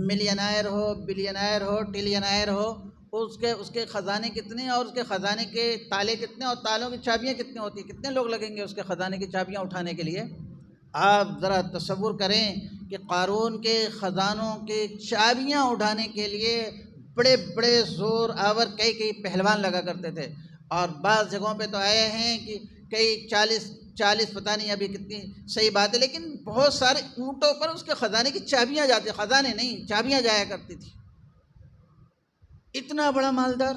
ملینائر ہو، بلینائر ہو، ٹریلینائر ہو، اس کے خزانے کتنے، اور اس کے خزانے کے تالے کتنے، اور تالوں کی چابیاں کتنے ہوتی ہیں، کتنے لوگ لگیں گے اس کے خزانے کی چابیاں اٹھانے کے لیے؟ آپ ذرا تصور کریں کہ قارون کے خزانوں کے چابیاں اٹھانے کے لیے بڑے بڑے زور آور کئی پہلوان لگا کرتے تھے، اور بعض جگہوں پہ تو آئے ہیں کہ کئی 40 پتہ نہیں ابھی کتنی صحیح بات ہے، لیکن بہت سارے اونٹوں پر اس کے خزانے کی چابیاں جاتی، خزانے نہیں چابیاں جایا کرتی تھی۔ اتنا بڑا مالدار،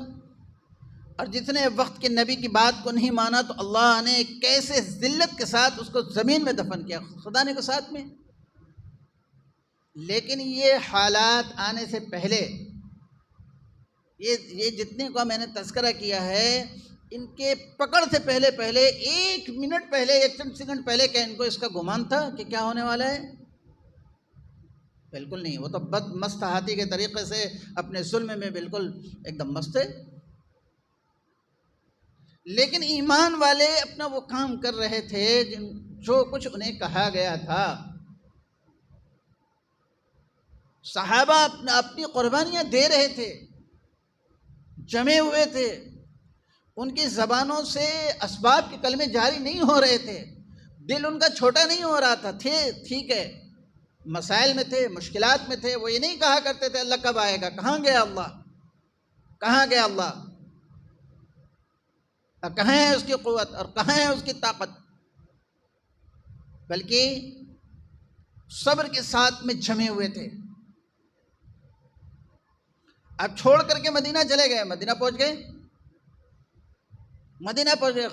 اور جتنے وقت کے نبی کی بات کو نہیں مانا تو اللہ نے کیسے ذلت کے ساتھ اس کو زمین میں دفن کیا، خزانے کے ساتھ میں۔ لیکن یہ حالات آنے سے پہلے، یہ جتنے کا میں نے تذکرہ کیا ہے، ان کے پکڑ سے پہلے ایک منٹ پہلے، ایک چند سیکنڈ پہلے کیا ان کو اس کا گمان تھا کہ کیا ہونے والا ہے؟ بالکل نہیں، وہ تو بد مست ہاتھی کے طریقے سے اپنے ظلم میں بالکل ایک دم مست ہے۔ لیکن ایمان والے اپنا وہ کام کر رہے تھے جو کچھ انہیں کہا گیا تھا۔ صحابہ اپنی قربانیاں دے رہے تھے، جمے ہوئے تھے، ان کی زبانوں سے اسباب کے کلمے جاری نہیں ہو رہے تھے، دل ان کا چھوٹا نہیں ہو رہا تھا، ٹھیک ہے، مسائل میں تھے، مشکلات میں تھے، وہ یہ نہیں کہا کرتے تھے اللہ کب آئے گا، کہاں گیا اللہ، کہاں گیا اللہ، اور کہاں ہے اس کی قوت اور کہاں ہے اس کی طاقت، بلکہ صبر کے ساتھ میں جمے ہوئے تھے۔ اب چھوڑ کر کے مدینہ چلے گئے، مدینہ پہنچ گئے،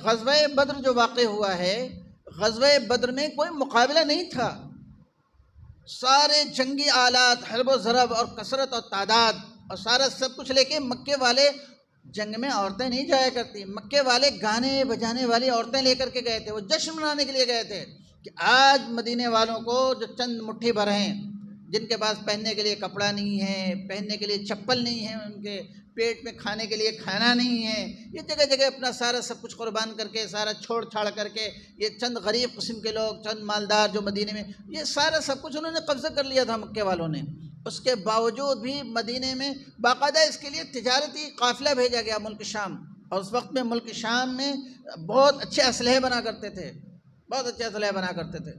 غزوہ بدر جو واقع ہوا ہے، غزوہ بدر میں کوئی مقابلہ نہیں تھا، سارے جنگی آلات، حرب و ضرب اور کثرت اور تعداد اور سارا سب کچھ لے کے مکے والے، جنگ میں عورتیں نہیں جایا کرتی، مکے والے گانے بجانے والی عورتیں لے کر کے گئے تھے، وہ جشن منانے کے لیے گئے تھے کہ آج مدینے والوں کو جو چند مٹھی بھر ہیں، جن کے پاس پہننے کے لیے کپڑا نہیں ہے، پہننے کے لیے چپل نہیں ہے، ان کے پیٹ میں کھانے کے لیے کھانا نہیں ہے، یہ جگہ جگہ اپنا سارا سب کچھ قربان کر کے، سارا چھوڑ چھاڑ کر کے، یہ چند غریب قسم کے لوگ، چند مالدار جو مدینے میں، یہ سارا سب کچھ انہوں نے قبضہ کر لیا تھا مکے والوں نے۔ اس کے باوجود بھی مدینے میں باقاعدہ اس کے لیے تجارتی قافلہ بھیجا گیا ملک شام، اور اس وقت میں ملک شام میں بہت اچھے اسلحے بنا کرتے تھے، بہت اچھے اسلحے بنا کرتے تھے،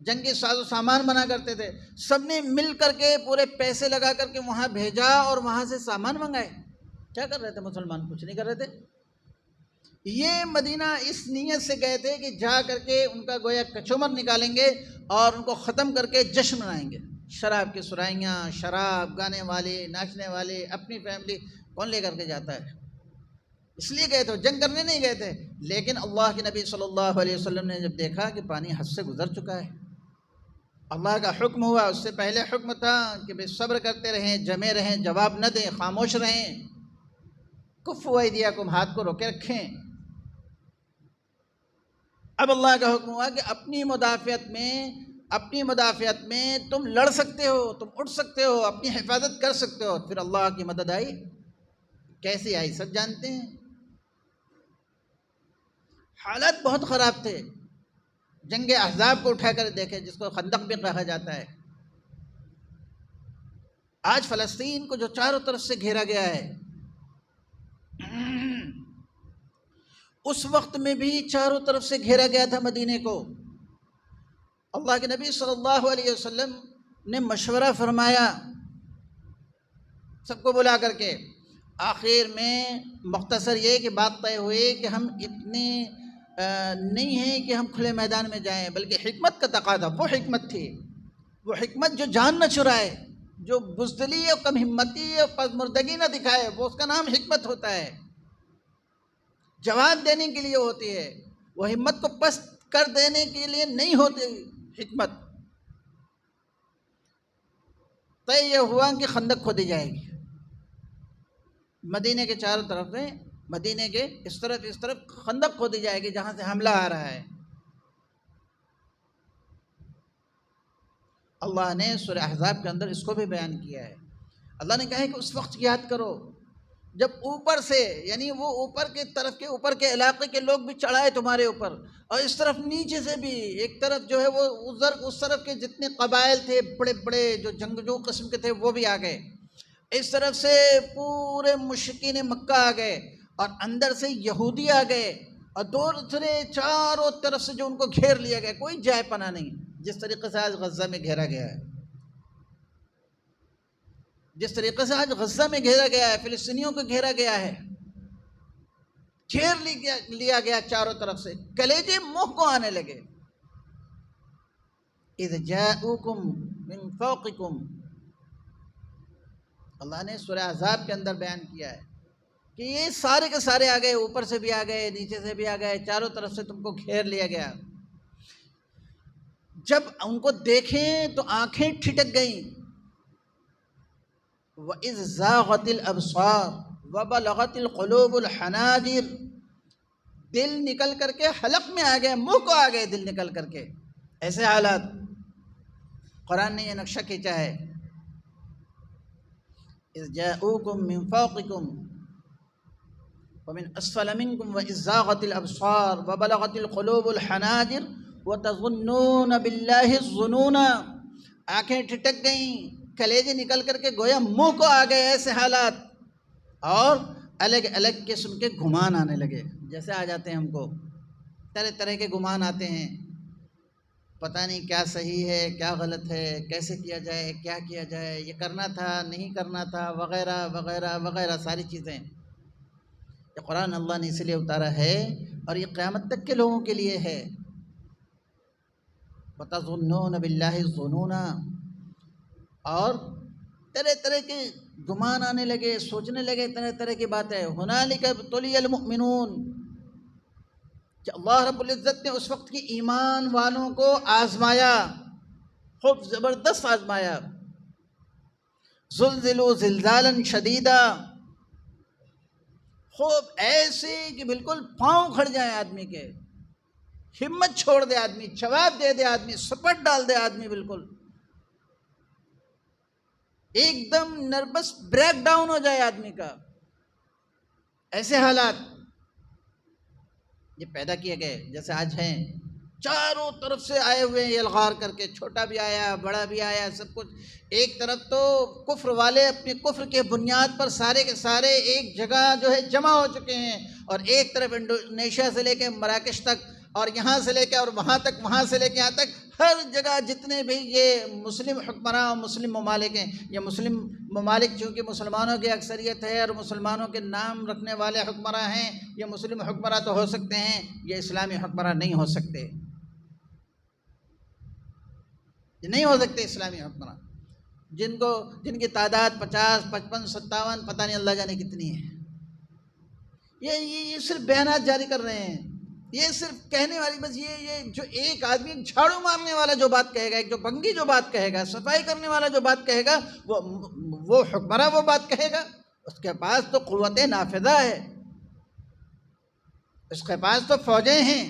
جنگی ساز و سامان بنا کرتے تھے، سب نے مل کر کے پورے پیسے لگا کر کے وہاں بھیجا اور وہاں سے سامان منگائے۔ کیا کر رہے تھے مسلمان؟ کچھ نہیں کر رہے تھے، یہ مدینہ اس نیت سے گئے تھے کہ جا کر کے ان کا گویا کچومر نکالیں گے اور ان کو ختم کر کے جشن منائیں گے، شراب کی سرائیاں، شراب، گانے والے، ناچنے والے، اپنی فیملی کون لے کر کے جاتا ہے؟ اس لیے گئے تھے، جنگ کرنے نہیں گئے تھے۔ لیکن اللہ کے نبی صلی اللہ علیہ وسلم نے جب دیکھا کہ پانی حد سے گزر چکا ہے، اللہ کا حکم ہوا، اس سے پہلے حکم تھا کہ بے صبر کرتے رہیں، جمے رہیں، جواب نہ دیں، خاموش رہیں، کفوا ایدیکم، ہاتھ کو روکے رکھیں۔ اب اللہ کا حکم ہوا کہ اپنی مدافعت میں تم لڑ سکتے ہو، تم اٹھ سکتے ہو، اپنی حفاظت کر سکتے ہو۔ پھر اللہ کی مدد آئی، کیسے آئی سب جانتے ہیں، حالات بہت خراب تھے۔ جنگ احزاب کو اٹھا کر دیکھے، جس کو خندق بھی کہا جاتا ہے۔ آج فلسطین کو جو چاروں طرف سے گھیرا گیا ہے، اس وقت میں بھی چاروں طرف سے گھیرا گیا تھا مدینے کو۔ اللہ کے نبی صلی اللہ علیہ وسلم نے مشورہ فرمایا سب کو بلا کر کے، آخر میں مختصر یہ کہ بات طے ہوئی کہ ہم اتنے نہیں ہیں کہ ہم کھلے میدان میں جائیں، بلکہ حکمت کا تقاضا، وہ حکمت تھی، وہ حکمت جو جان نہ چرائے، جو بزدلی اور کم ہمتی اور پسمردگی نہ دکھائے، وہ اس کا نام حکمت ہوتا ہے، جواب دینے کے لیے ہوتی ہے، وہ ہمت کو پست کر دینے کے لیے نہیں ہوتی حکمت۔ طے یہ ہوا کہ خندق کھودی جائے گی، مدینے کے چاروں طرف میں، مدینے کے اس طرف خندق کھودی جائے گی جہاں سے حملہ آ رہا ہے۔ اللہ نے سورہ احزاب کے اندر اس کو بھی بیان کیا ہے۔ اللہ نے کہا ہے کہ اس وقت یاد کرو جب اوپر سے، یعنی وہ اوپر کے علاقے کے لوگ بھی چڑھائے تمہارے اوپر، اور اس طرف نیچے سے بھی ایک طرف جو ہے وہ اس طرف کے جتنے قبائل تھے بڑے بڑے جو جنگجو قسم کے تھے وہ بھی آ گئے، اس طرف سے پورے مشرکین مکہ آ گئے، اور اندر سے یہودی آ گئے، اور دوسرے چاروں طرف سے جو ان کو گھیر لیا گیا، کوئی جائے پناہ نہیں، جس طریقے سے آج غزہ میں گھیرا گیا ہے، جس طریقے سے آج غزہ میں گھیرا گیا ہے، فلسطینیوں کو گھیرا گیا ہے، گھیر لیا گیا چاروں طرف سے، کلیجے منہ کو آنے لگے۔ اذ جاءوکم من فوقکم، اللہ نے سورہ احزاب کے اندر بیان کیا ہے کہ یہ سارے کے سارے آ گئے، اوپر سے بھی آ گئے، نیچے سے بھی آ گئے، چاروں طرف سے تم کو گھیر لیا گیا۔ جب ان کو دیکھیں تو آنکھیں ٹھٹک گئیں، وَإِذْ زَاغَتِ الْأَبْصَارُ وَبَلَغَتِ الْقُلُوبُ الْحَنَاجِرَ، دل نکل کر کے حلق میں آ گئے، منہ کو آ گئے دل نکل کر کے، ایسے حالات۔ قرآن نے یہ نقشہ کھینچا ہے، اذ جاءوکم من فوقکم ومن اسفل منکم واذ زاغت الابصار وبلغت القلوب الحناجر وتظنون باللہ الظنون، آنکھیں ٹھٹک گئیں، کلیجے نکل کر کے گویا منہ کو آ گئے، ایسے حالات، اور الگ الگ قسم کے گمان آنے لگے، جیسے آ جاتے ہیں ہم کو طرح طرح کے گمان آتے ہیں، پتہ نہیں کیا صحیح ہے کیا غلط ہے، کیسے کیا جائے، کیا کیا جائے، یہ کرنا تھا نہیں کرنا تھا، وغیرہ وغیرہ وغیرہ ساری چیزیں۔ یہ قرآن اللہ نے اس لیے اتارا ہے اور یہ قیامت تک کے لوگوں کے لیے ہے۔ وَتَظُنُّونَ بِاللَّهِ الظُّنُونَ، اور طرح طرح کے گمان آنے لگے، سوچنے لگے طرح طرح کی باتیں۔ هُنَالِكَ ابْتُلِيَ الْمُؤْمِنُونَ، کہ اللہ رب العزت نے اس وقت کی ایمان والوں کو آزمایا، خوب زبردست آزمایا۔ زُلزِلُوا زِلزَالًا شَدِيدًا، خوب ایسے کہ بالکل پاؤں کھڑ جائیں آدمی کے، ہمت چھوڑ دے آدمی، جواب دے دے آدمی، سپٹ ڈال دے آدمی، بالکل ایک دم نروس بریک ڈاؤن ہو جائے آدمی کا۔ ایسے حالات یہ پیدا کیے گئے جیسے آج ہیں، چاروں طرف سے آئے ہوئے ہیں یلغار کر کے، چھوٹا بھی آیا بڑا بھی آیا، سب کچھ۔ ایک طرف تو کفر والے اپنے کفر کے بنیاد پر سارے کے سارے ایک جگہ جو ہے جمع ہو چکے ہیں، اور ایک طرف انڈونیشیا سے لے کے مراکش تک، اور یہاں سے لے کے اور وہاں تک، وہاں سے لے کے یہاں تک، ہر جگہ جتنے بھی یہ مسلم حکمراں اور مسلم ممالک ہیں، یہ مسلم ممالک چونکہ مسلمانوں کی اکثریت ہے اور مسلمانوں کے نام رکھنے والے حکمراں ہیں، یہ مسلم حکمراں تو ہو سکتے ہیں، یہ اسلامی حکمراں نہیں ہو سکتے، یہ نہیں ہو سکتے اسلامی حکمراں، جن کی تعداد 50، 55، 57 پتہ نہیں اللہ جانے کتنی ہے۔ یہ صرف بیانات جاری کر رہے ہیں، یہ صرف کہنے والی، بس یہ جو ایک آدمی جھاڑو مارنے والا جو بات کہے گا، ایک جو بنگی جو بات کہے گا، صفائی کرنے والا جو بات کہے گا، وہ حکمراں وہ بات کہے گا، اس کے پاس تو قوت نافذہ ہے، اس کے پاس تو فوجیں ہیں،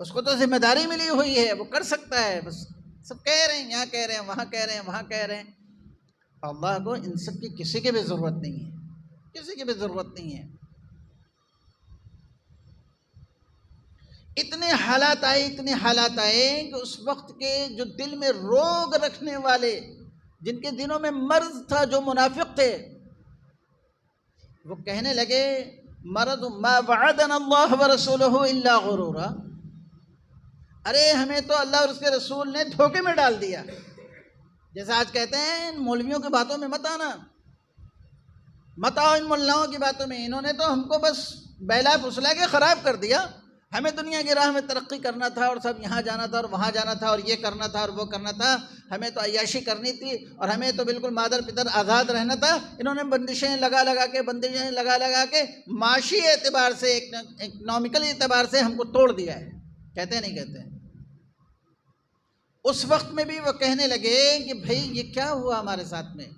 اس کو تو ذمہ داری ملی ہوئی ہے، وہ کر سکتا ہے، بس سب کہہ رہے ہیں، یہاں کہہ رہے ہیں، وہاں کہہ رہے ہیں، وہاں کہہ رہے ہیں۔ اللہ کو ان سب کی کسی کی بھی ضرورت نہیں ہے، کسی کی بھی ضرورت نہیں ہے۔ اتنے حالات آئے کہ اس وقت کے جو دل میں روگ رکھنے والے، جن کے دلوں میں مرض تھا، جو منافق تھے، وہ کہنے لگے مرض ما وعدنا اللہ ورسولہ الا غرورا، ارے ہمیں تو اللہ اور اس کے رسول نے دھوکے میں ڈال دیا۔ جیسے آج کہتے ہیں ان مولویوں کی باتوں میں مت آنا، مت آؤ ان ملاؤں کی باتوں میں، انہوں نے تو ہم کو بس بیلا پھسلا کے خراب کر دیا، ہمیں دنیا کی راہ میں ترقی کرنا تھا اور سب یہاں جانا تھا اور وہاں جانا تھا اور یہ کرنا تھا اور وہ کرنا تھا، ہمیں تو عیاشی کرنی تھی اور ہمیں تو بالکل مادر پتر آزاد رہنا تھا۔ انہوں نے بندشیں لگا کے معاشی اعتبار سے، اکنامیکل اعتبار سے ہم کو توڑ دیا ہے، کہتے نہیں کہتے۔ اس وقت میں بھی وہ کہنے لگے کہ بھئی یہ کیا ہوا ہمارے ساتھ میں،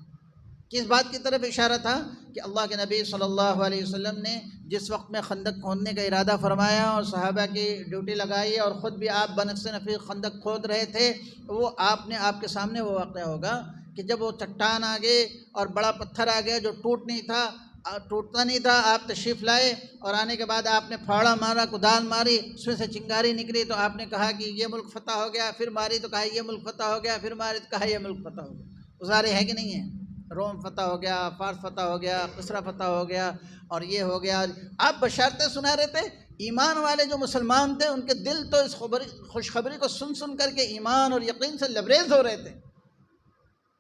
کس بات کی طرف اشارہ تھا کہ اللہ کے نبی صلی اللہ علیہ وسلم نے جس وقت میں خندق کھودنے کا ارادہ فرمایا اور صحابہ کی ڈیوٹی لگائی اور خود بھی آپ بنفس نفیس خندق کھود رہے تھے، وہ آپ کے سامنے وہ واقعہ ہوگا کہ جب وہ چٹان آگے اور بڑا پتھر آ گیا جو ٹوٹتا نہیں تھا، آپ تشریف لائے اور آنے کے بعد آپ نے پھاڑا مارا، کدال ماری، اس میں سے چنگاری نکلی تو آپ نے کہا کہ یہ ملک فتح ہو گیا، پھر ماری تو کہا یہ ملک فتح ہو گیا، پھر ماری تو کہا یہ ملک فتح ہو گیا۔ گزارے ہے کہ نہیں ہے؟ روم فتح ہو گیا، فارس فتح ہو گیا، قصرہ فتح ہو گیا اور یہ ہو گیا۔ آپ بشارتیں سنا رہے تھے، ایمان والے جو مسلمان تھے ان کے دل تو اس خوشخبری کو سن کر کے ایمان اور یقین سے لبریز ہو رہے تھے،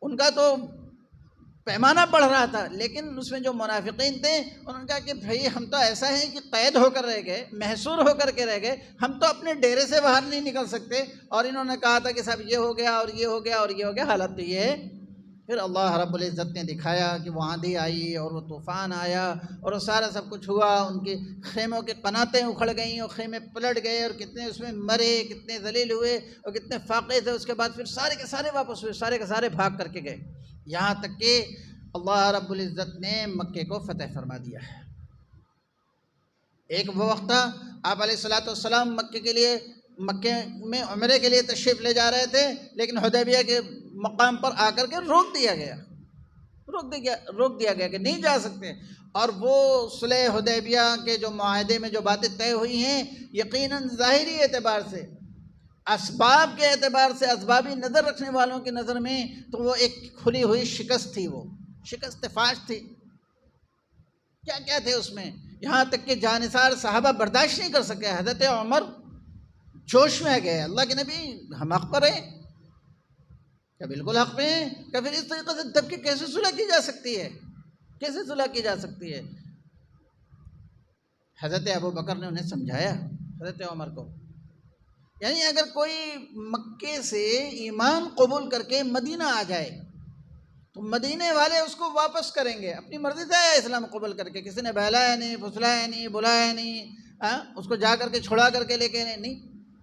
ان کا تو پیمانہ بڑھ رہا تھا، لیکن اس میں جو منافقین تھے انہوں نے کہا کہ بھئی ہم تو ایسا ہے کہ قید ہو کر رہ گئے، محصور ہو کر کے رہ گئے، ہم تو اپنے ڈیرے سے باہر نہیں نکل سکتے، اور انہوں نے کہا تھا کہ صاحب یہ ہو گیا اور یہ ہو گیا اور یہ ہو گیا، حالت تو یہ ہے۔ پھر اللہ رب العزت نے دکھایا کہ وہ آندھی آئی اور وہ طوفان آیا اور وہ سارا سب کچھ ہوا، ان کے خیموں کے قناتیں اکھڑ گئیں اور خیمے پلٹ گئے اور کتنے اس میں مرے، کتنے ذلیل ہوئے اور کتنے فاقے تھے۔ اس کے بعد پھر سارے کے سارے واپس ہوئے، سارے کے سارے بھاگ کر کے گئے، یہاں تک کہ اللہ رب العزت نے مکے کو فتح فرما دیا ہے۔ ایک وہ وقت تھا آپ علیہ الصلوۃ والسلام مکے میں عمرے کے لیے تشریف لے جا رہے تھے، لیکن حدیبیہ کے مقام پر آ کر کے روک دیا گیا کہ نہیں جا سکتے۔ اور وہ صلح حدیبیہ کے جو معاہدے میں جو باتیں طے ہوئی ہیں، یقیناً ظاہری اعتبار سے، اسباب کے اعتبار سے، اسبابی نظر رکھنے والوں کی نظر میں تو وہ ایک کھلی ہوئی شکست تھی، وہ شکست فاش تھی۔ کیا کیا تھے اس میں، یہاں تک کہ جانثار صحابہ برداشت نہیں کر سکے۔ حضرت عمر جوش میں آ گئے، اللہ کے نبی ہم حق پر ہیں، کیا بالکل حق میں ہیں؟ کیا پھر اس طریقے سے دب کے کیسے صلح کی جا سکتی ہے؟ کیسے صلح کی جا سکتی ہے؟ حضرت ابو بکر نے انہیں سمجھایا، حضرت عمر کو، یعنی اگر کوئی مکے سے ایمان قبول کر کے مدینہ آ جائے تو مدینے والے اس کو واپس کریں گے، اپنی مرضی سے آیا اسلام قبول کر کے، کسی نے بہلایا نہیں، پھسلایا نہیں، بلایا نہیں، اس کو جا کر کے چھڑا کر کے لے کے نہیں،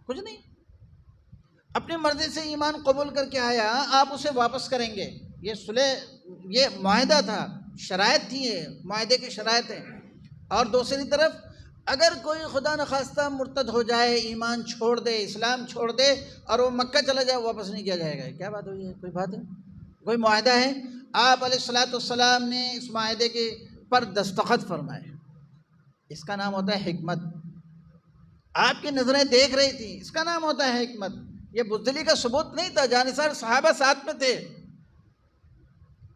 کچھ نہیں، اپنی مرضی سے ایمان قبول کر کے آیا، آپ اسے واپس کریں گے۔ یہ صلح، یہ معاہدہ تھا، شرائط تھی، یہ معاہدے کی شرائط ہے۔ اور دوسری طرف اگر کوئی خدا نخواستہ مرتد ہو جائے، ایمان چھوڑ دے، اسلام چھوڑ دے اور وہ مکہ چلا جائے، واپس نہیں کیا جائے گا۔ کیا بات ہوئی ہے؟ کوئی بات ہے؟ کوئی معاہدہ ہے؟ آپ علیہ الصلوۃ والسلام نے اس معاہدے کے پر دستخط فرمائے، اس کا نام ہوتا ہے حکمت۔ آپ کی نظریں دیکھ رہی تھیں، اس کا نام ہوتا ہے حکمت۔ یہ بزدلی کا ثبوت نہیں تھا، جانثار صحابہ ساتھ میں تھے،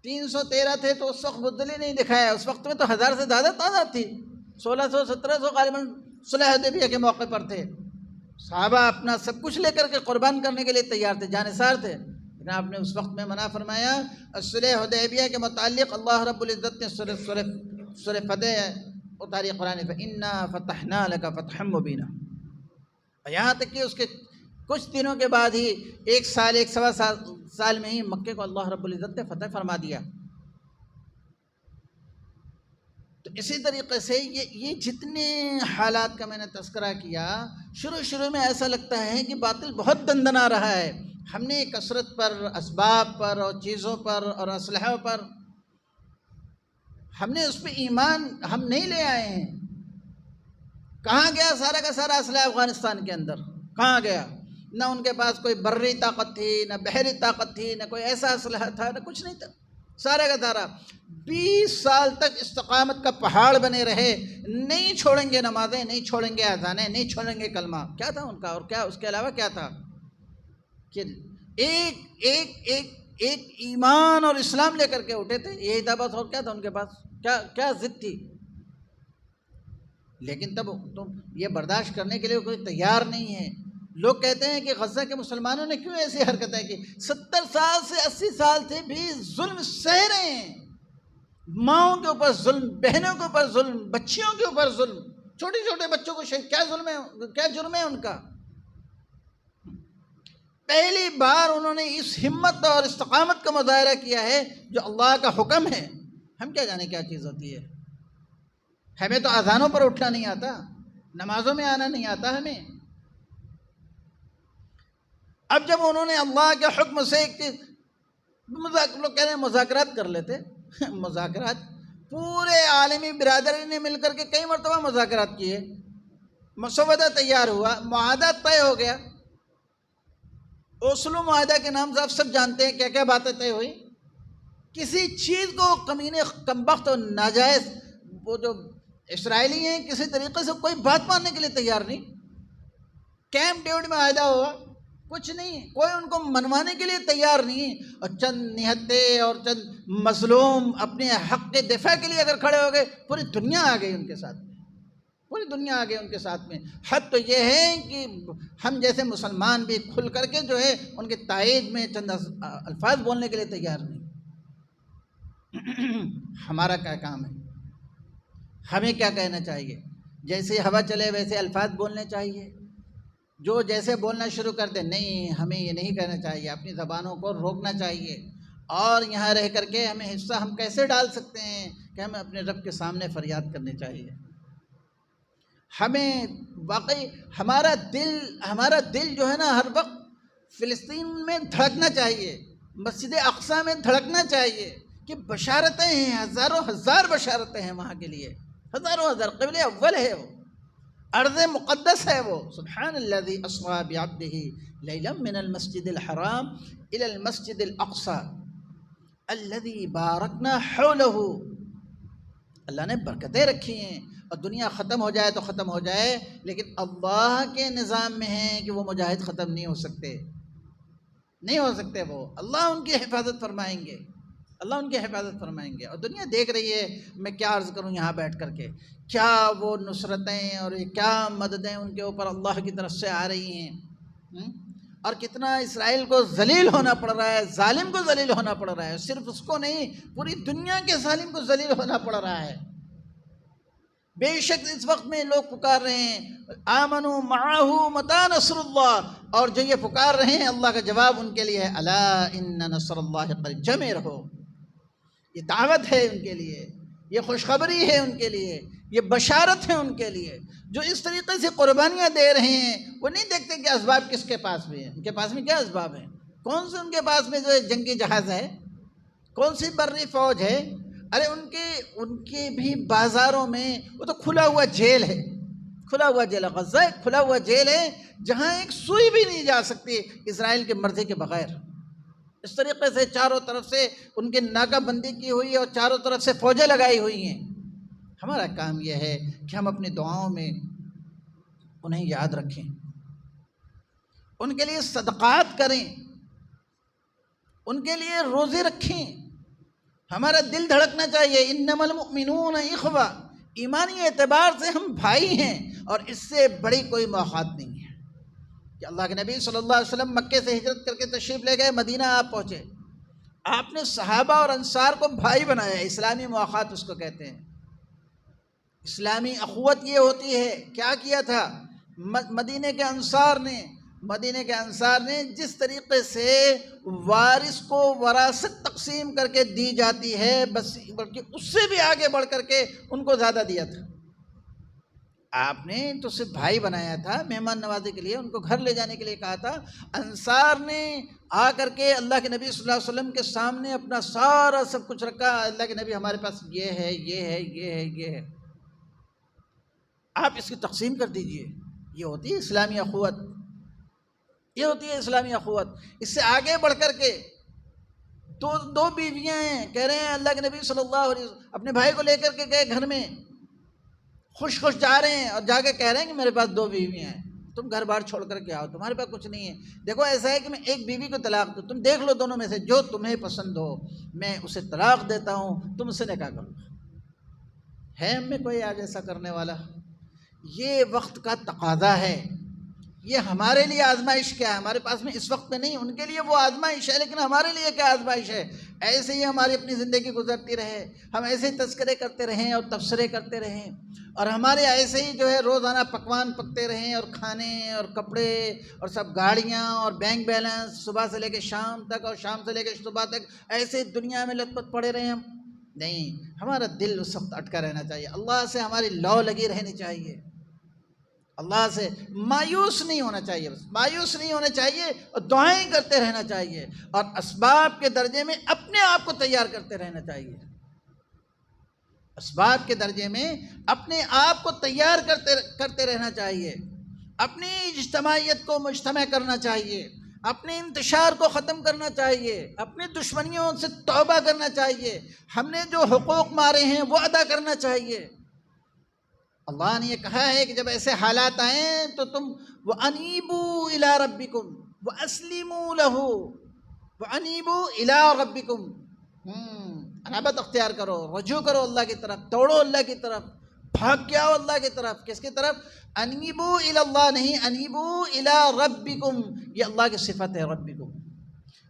313 تھے تو اس وقت بزدلی نہیں دکھایا، اس وقت میں تو 1000 سے زیادہ تعداد تھی، 1600 1700 غالباً صلح حدیبیہ کے موقع پر تھے۔ صحابہ اپنا سب کچھ لے کر کے قربان کرنے کے لیے تیار تھے، جانثار تھے، لیکن آپ نے اس وقت میں منع فرمایا۔ صلح حدیبیہ کے متعلق اللہ رب العزت نے سورہ فتح اتاری قرآن، فَإِنَّا فَتَحْنَا لَكَ فَتْحًا مُبِينًا، یہاں تک کہ اس کے کچھ دنوں کے بعد ہی، 1 سال 1 سوا سال میں ہی مکے کو اللہ رب العزت نے فتح فرما دیا۔ تو اسی طریقے سے یہ جتنے حالات کا میں نے تذکرہ کیا، شروع میں ایسا لگتا ہے کہ باطل بہت دندنا رہا ہے، ہم نے کثرت پر، اسباب پر اور چیزوں پر اور اسلحوں پر، ہم نے اس پہ ایمان ہم نہیں لے آئے ہیں۔ کہاں گیا سارا کا سارا اسلحہ افغانستان کے اندر؟ کہاں گیا؟ نہ ان کے پاس کوئی بری طاقت تھی، نہ بحری طاقت تھی، نہ کوئی ایسا اسلحہ تھا، نہ کچھ نہیں تھا، سارا کا سارا 20 سال تک استقامت کا پہاڑ بنے رہے، نہیں چھوڑیں گے نمازیں، نہیں چھوڑیں گے اذانیں، نہیں چھوڑیں گے کلمہ۔ کیا تھا ان کا؟ اور کیا اس کے علاوہ کیا تھا؟ کہ ایک ایمان اور اسلام لے کر کے اٹھے تھے، یہی تھا بس، اور کیا تھا ان کے پاس؟ کیا ضد تھی؟ لیکن تب تم یہ برداشت کرنے کے لیے کوئی تیار نہیں ہے۔ لوگ کہتے ہیں کہ غزہ کے مسلمانوں نے کیوں ایسی حرکتیں کی؟ 70 سال سے 80 سال سے بھی ظلم سہ رہے ہیں، ماؤں کے اوپر ظلم، بہنوں کے اوپر ظلم، بچیوں کے اوپر ظلم، چھوٹے چھوٹے بچوں کو کیا ظلم ہے، کیا جرم ہے ان کا؟ پہلی بار انہوں نے اس ہمت اور استقامت کا مظاہرہ کیا ہے جو اللہ کا حکم ہے۔ ہم کیا جانے کیا چیز ہوتی ہے؟ ہمیں تو اذانوں پر اٹھنا نہیں آتا، نمازوں میں آنا نہیں آتا ہمیں۔ اب جب انہوں نے اللہ کے حکم سے لوگ کہہ رہے ہیں مذاکرات کر لیتے، مذاکرات، پورے عالمی برادری نے مل کر کے کئی مرتبہ مذاکرات کیے، مسودہ تیار ہوا، معاہدہ طے ہو گیا، اوسلو معاہدہ کے نام سے آپ سب جانتے ہیں کیا کیا باتیں طے ہوئی۔ کسی چیز کو کمینے کمبخت اور ناجائز وہ جو اسرائیلی ہیں کسی طریقے سے کوئی بات ماننے کے لیے تیار نہیں۔ کیمپ ڈیوڈ میں معاہدہ ہوا، کچھ نہیں، کوئی ان کو منوانے کے لیے تیار نہیں، اور چند نہتے اور چند مظلوم اپنے حق کے دفاع کے لیے اگر کھڑے ہو گئے، پوری دنیا آ گئی ان کے ساتھ میں، پوری دنیا آ گئی ان کے ساتھ میں۔ حد تو یہ ہے کہ ہم جیسے مسلمان بھی کھل کر کے جو ہے ان کے تائید میں چند الفاظ بولنے کے لیے تیار نہیں۔ ہمارا کیا کام ہے؟ ہمیں کیا کہنا چاہیے؟ جیسے ہوا چلے ویسے الفاظ بولنے چاہیے؟ جو جیسے بولنا شروع کر دے، نہیں، ہمیں یہ نہیں کہنا چاہیے، اپنی زبانوں کو روکنا چاہیے۔ اور یہاں رہ کر کے ہمیں حصہ ہم کیسے ڈال سکتے ہیں کہ ہمیں اپنے رب کے سامنے فریاد کرنی چاہیے۔ ہمیں واقعی ہمارا دل جو ہے نا ہر وقت فلسطین میں دھڑکنا چاہیے، مسجد اقصیٰ میں دھڑکنا چاہیے کہ بشارتیں ہیں، ہزاروں ہزار بشارتیں ہیں وہاں کے لیے، ہزاروں ہزار، قبلِ اول ہے وہ، ارض مقدس ہے وہ۔ سبحان الذی اسری بعبدہ لیلا من المسجد الحرام الی المسجد الاقصی الذی بارکنا حولہ۔ اللہ نے برکتیں رکھی ہیں، اور دنیا ختم ہو جائے تو ختم ہو جائے، لیکن اللہ کے نظام میں ہے کہ وہ مجاہد ختم نہیں ہو سکتے، نہیں ہو سکتے، وہ اللہ ان کی حفاظت فرمائیں گے، اللہ ان کی حفاظت فرمائیں گے۔ اور دنیا دیکھ رہی ہے، میں کیا عرض کروں یہاں بیٹھ کر کے، کیا وہ نصرتیں اور کیا مددیں ان کے اوپر اللہ کی طرف سے آ رہی ہیں، اور کتنا اسرائیل کو ذلیل ہونا پڑ رہا ہے، ظالم کو ذلیل ہونا پڑ رہا ہے، صرف اس کو نہیں پوری دنیا کے ظالم کو ذلیل ہونا پڑ رہا ہے۔ بے شک اس وقت میں لوگ پکار رہے ہیں آمنوا معہ متی نصر اللہ، اور جو یہ پکار رہے ہیں اللہ کا جواب ان کے لیے ہے الا ان نصر اللہ قریب، جمے رہو۔ یہ دعوت ہے ان کے لیے، یہ خوشخبری ہے ان کے لیے، یہ بشارت ہے ان کے لیے۔ جو اس طریقے سے قربانیاں دے رہے ہیں وہ نہیں دیکھتے کہ اسباب کس کے پاس بھی ہیں، ان کے پاس میں کیا اسباب ہیں، کون سے ان کے پاس میں جو ہے جنگی جہاز ہے، کون سی بری فوج ہے۔ ارے ان کے بھی بازاروں میں وہ تو کھلا ہوا جیل ہے، کھلا ہوا جیل ہے، غزہ ایک کھلا ہوا جیل ہے جہاں ایک سوئی بھی نہیں جا سکتی اسرائیل کے مرضی کے بغیر۔ اس طریقے سے چاروں طرف سے ان کی ناکہ بندی کی ہوئی ہے اور چاروں طرف سے فوجیں لگائی ہوئی ہیں۔ ہمارا کام یہ ہے کہ ہم اپنی دعاؤں میں انہیں یاد رکھیں، ان کے لیے صدقات کریں، ان کے لیے روزے رکھیں۔ ہمارا دل دھڑکنا چاہیے، انما المؤمنون اخوہ، ایمانی اعتبار سے ہم بھائی ہیں، اور اس سے بڑی کوئی مواخات نہیں ہے کہ اللہ کے نبی صلی اللہ علیہ وسلم مکے سے ہجرت کر کے تشریف لے گئے، مدینہ آپ پہنچے، آپ نے صحابہ اور انصار کو بھائی بنایا۔ اسلامی مواخات اس کو کہتے ہیں، اسلامی اخوت یہ ہوتی ہے۔ کیا کیا تھا مدینہ کے انصار نے جس طریقے سے وارث کو وراثت تقسیم کر کے دی جاتی ہے، بس بلکہ اس سے بھی آگے بڑھ کر کے ان کو زیادہ دیا تھا۔ آپ نے تو صرف بھائی بنایا تھا، مہمان نوازی کے لیے ان کو گھر لے جانے کے لیے کہا تھا۔ انصار نے آ کر کے اللہ کے نبی صلی اللہ علیہ وسلم کے سامنے اپنا سارا سب کچھ رکھا، اللہ کے نبی ہمارے پاس یہ ہے، یہ ہے، یہ ہے، یہ ہے، آپ اس کی تقسیم کر دیجئے۔ یہ ہوتی ہے اسلامی اخوت، یہ ہوتی ہے اسلامی اخوت۔ اس سے آگے بڑھ کر کے دو بیویاں ہیں، کہہ رہے ہیں اللہ کے نبی صلی اللہ علیہ وسلم اپنے بھائی کو لے کر کے گئے گھر میں، خوش خوش جا رہے ہیں اور جا کے کہہ رہے ہیں کہ میرے پاس 2 بیویاں ہیں، تم گھر بار چھوڑ کر کے آؤ، تمہارے پاس کچھ نہیں ہے۔ دیکھو ایسا ہے کہ میں ایک بیوی کو طلاق دوں، تم دیکھ لو دونوں میں سے جو تمہیں پسند ہو، میں اسے طلاق دیتا ہوں، تم سے نکاح کرو۔ ہے ہم میں کوئی آج ایسا کرنے والا؟ یہ وقت کا تقاضا ہے، یہ ہمارے لیے آزمائش کیا ہے، ہمارے پاس میں اس وقت میں نہیں، ان کے لیے وہ آزمائش ہے، لیکن ہمارے لیے کیا آزمائش ہے؟ ایسے ہی ہماری اپنی زندگی گزرتی رہے، ہم ایسے ہی تذکرے کرتے رہیں اور تبصرے کرتے رہیں، اور ہمارے ایسے ہی جو ہے روزانہ پکوان پکتے رہیں، اور کھانے اور کپڑے اور سب گاڑیاں اور بینک بیلنس صبح سے لے کے شام تک اور شام سے لے کے صبح تک ایسے دنیا میں لت پت پڑے رہیں ہم؟ نہیں، ہمارا دل اس وقت اٹکا رہنا چاہیے، اللہ سے ہماری لو لگی رہنی چاہیے، اللہ سے مایوس نہیں ہونا چاہیے، بس مایوس نہیں ہونا چاہیے، اور دعائیں کرتے رہنا چاہیے، اور اسباب کے درجے میں اپنے آپ کو تیار کرتے رہنا چاہیے، اسباب کے درجے میں اپنے آپ کو تیار کرتے رہنا چاہیے، اپنی اجتماعیت کو مجتمع کرنا چاہیے، اپنے انتشار کو ختم کرنا چاہیے، اپنی دشمنیوں سے توبہ کرنا چاہیے، ہم نے جو حقوق مارے ہیں وہ ادا کرنا چاہیے۔ اللہ نے یہ کہا ہے کہ جب ایسے حالات آئیں تو تم وَأَنِيبُوا إِلَىٰ رَبِّكُمْ وَأَسْلِمُوا لَهُ وَأَنِيبُوا إِلَىٰ رَبِّكُمْ، انابت اختیار کرو، رجوع کرو اللہ کی طرف، توڑو اللہ کی طرف، بھاگ کے آؤ اللہ کی طرف۔ کس کی طرف؟ انیبوا الی اللہ نہیں، انیبوا الی ربکم، یہ اللہ کی صفت ہے، ربکم،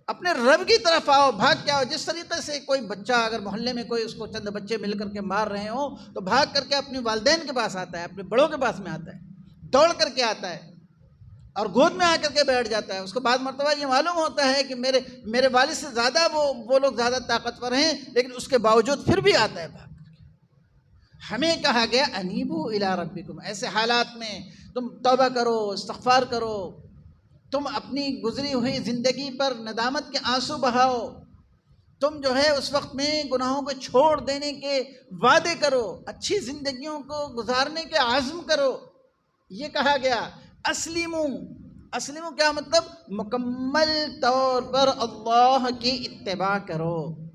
اپنے رب کی طرف آؤ، بھاگ کے آؤ۔ جس طریقے سے کوئی بچہ اگر محلے میں کوئی اس کو چند بچے مل کر کے مار رہے ہوں تو بھاگ کر کے اپنے والدین کے پاس آتا ہے، اپنے بڑوں کے پاس میں آتا ہے، دوڑ کر کے آتا ہے اور گود میں آ کر کے بیٹھ جاتا ہے۔ اس کو بعض مرتبہ یہ معلوم ہوتا ہے کہ میرے والد سے زیادہ وہ لوگ زیادہ طاقتور ہیں، لیکن اس کے باوجود پھر بھی آتا ہے بھاگ کر کے۔ ہمیں کہا گیا انیبوا الی ربکم، ایسے حالات میں تم توبہ کرو، استغفار کرو، تم اپنی گزری ہوئی زندگی پر ندامت کے آنسو بہاؤ، تم جو ہے اس وقت میں گناہوں کو چھوڑ دینے کے وعدے کرو، اچھی زندگیوں کو گزارنے کے عزم کرو۔ یہ کہا گیا اسلمو کیا مطلب؟ مکمل طور پر اللہ کی اتباع کرو،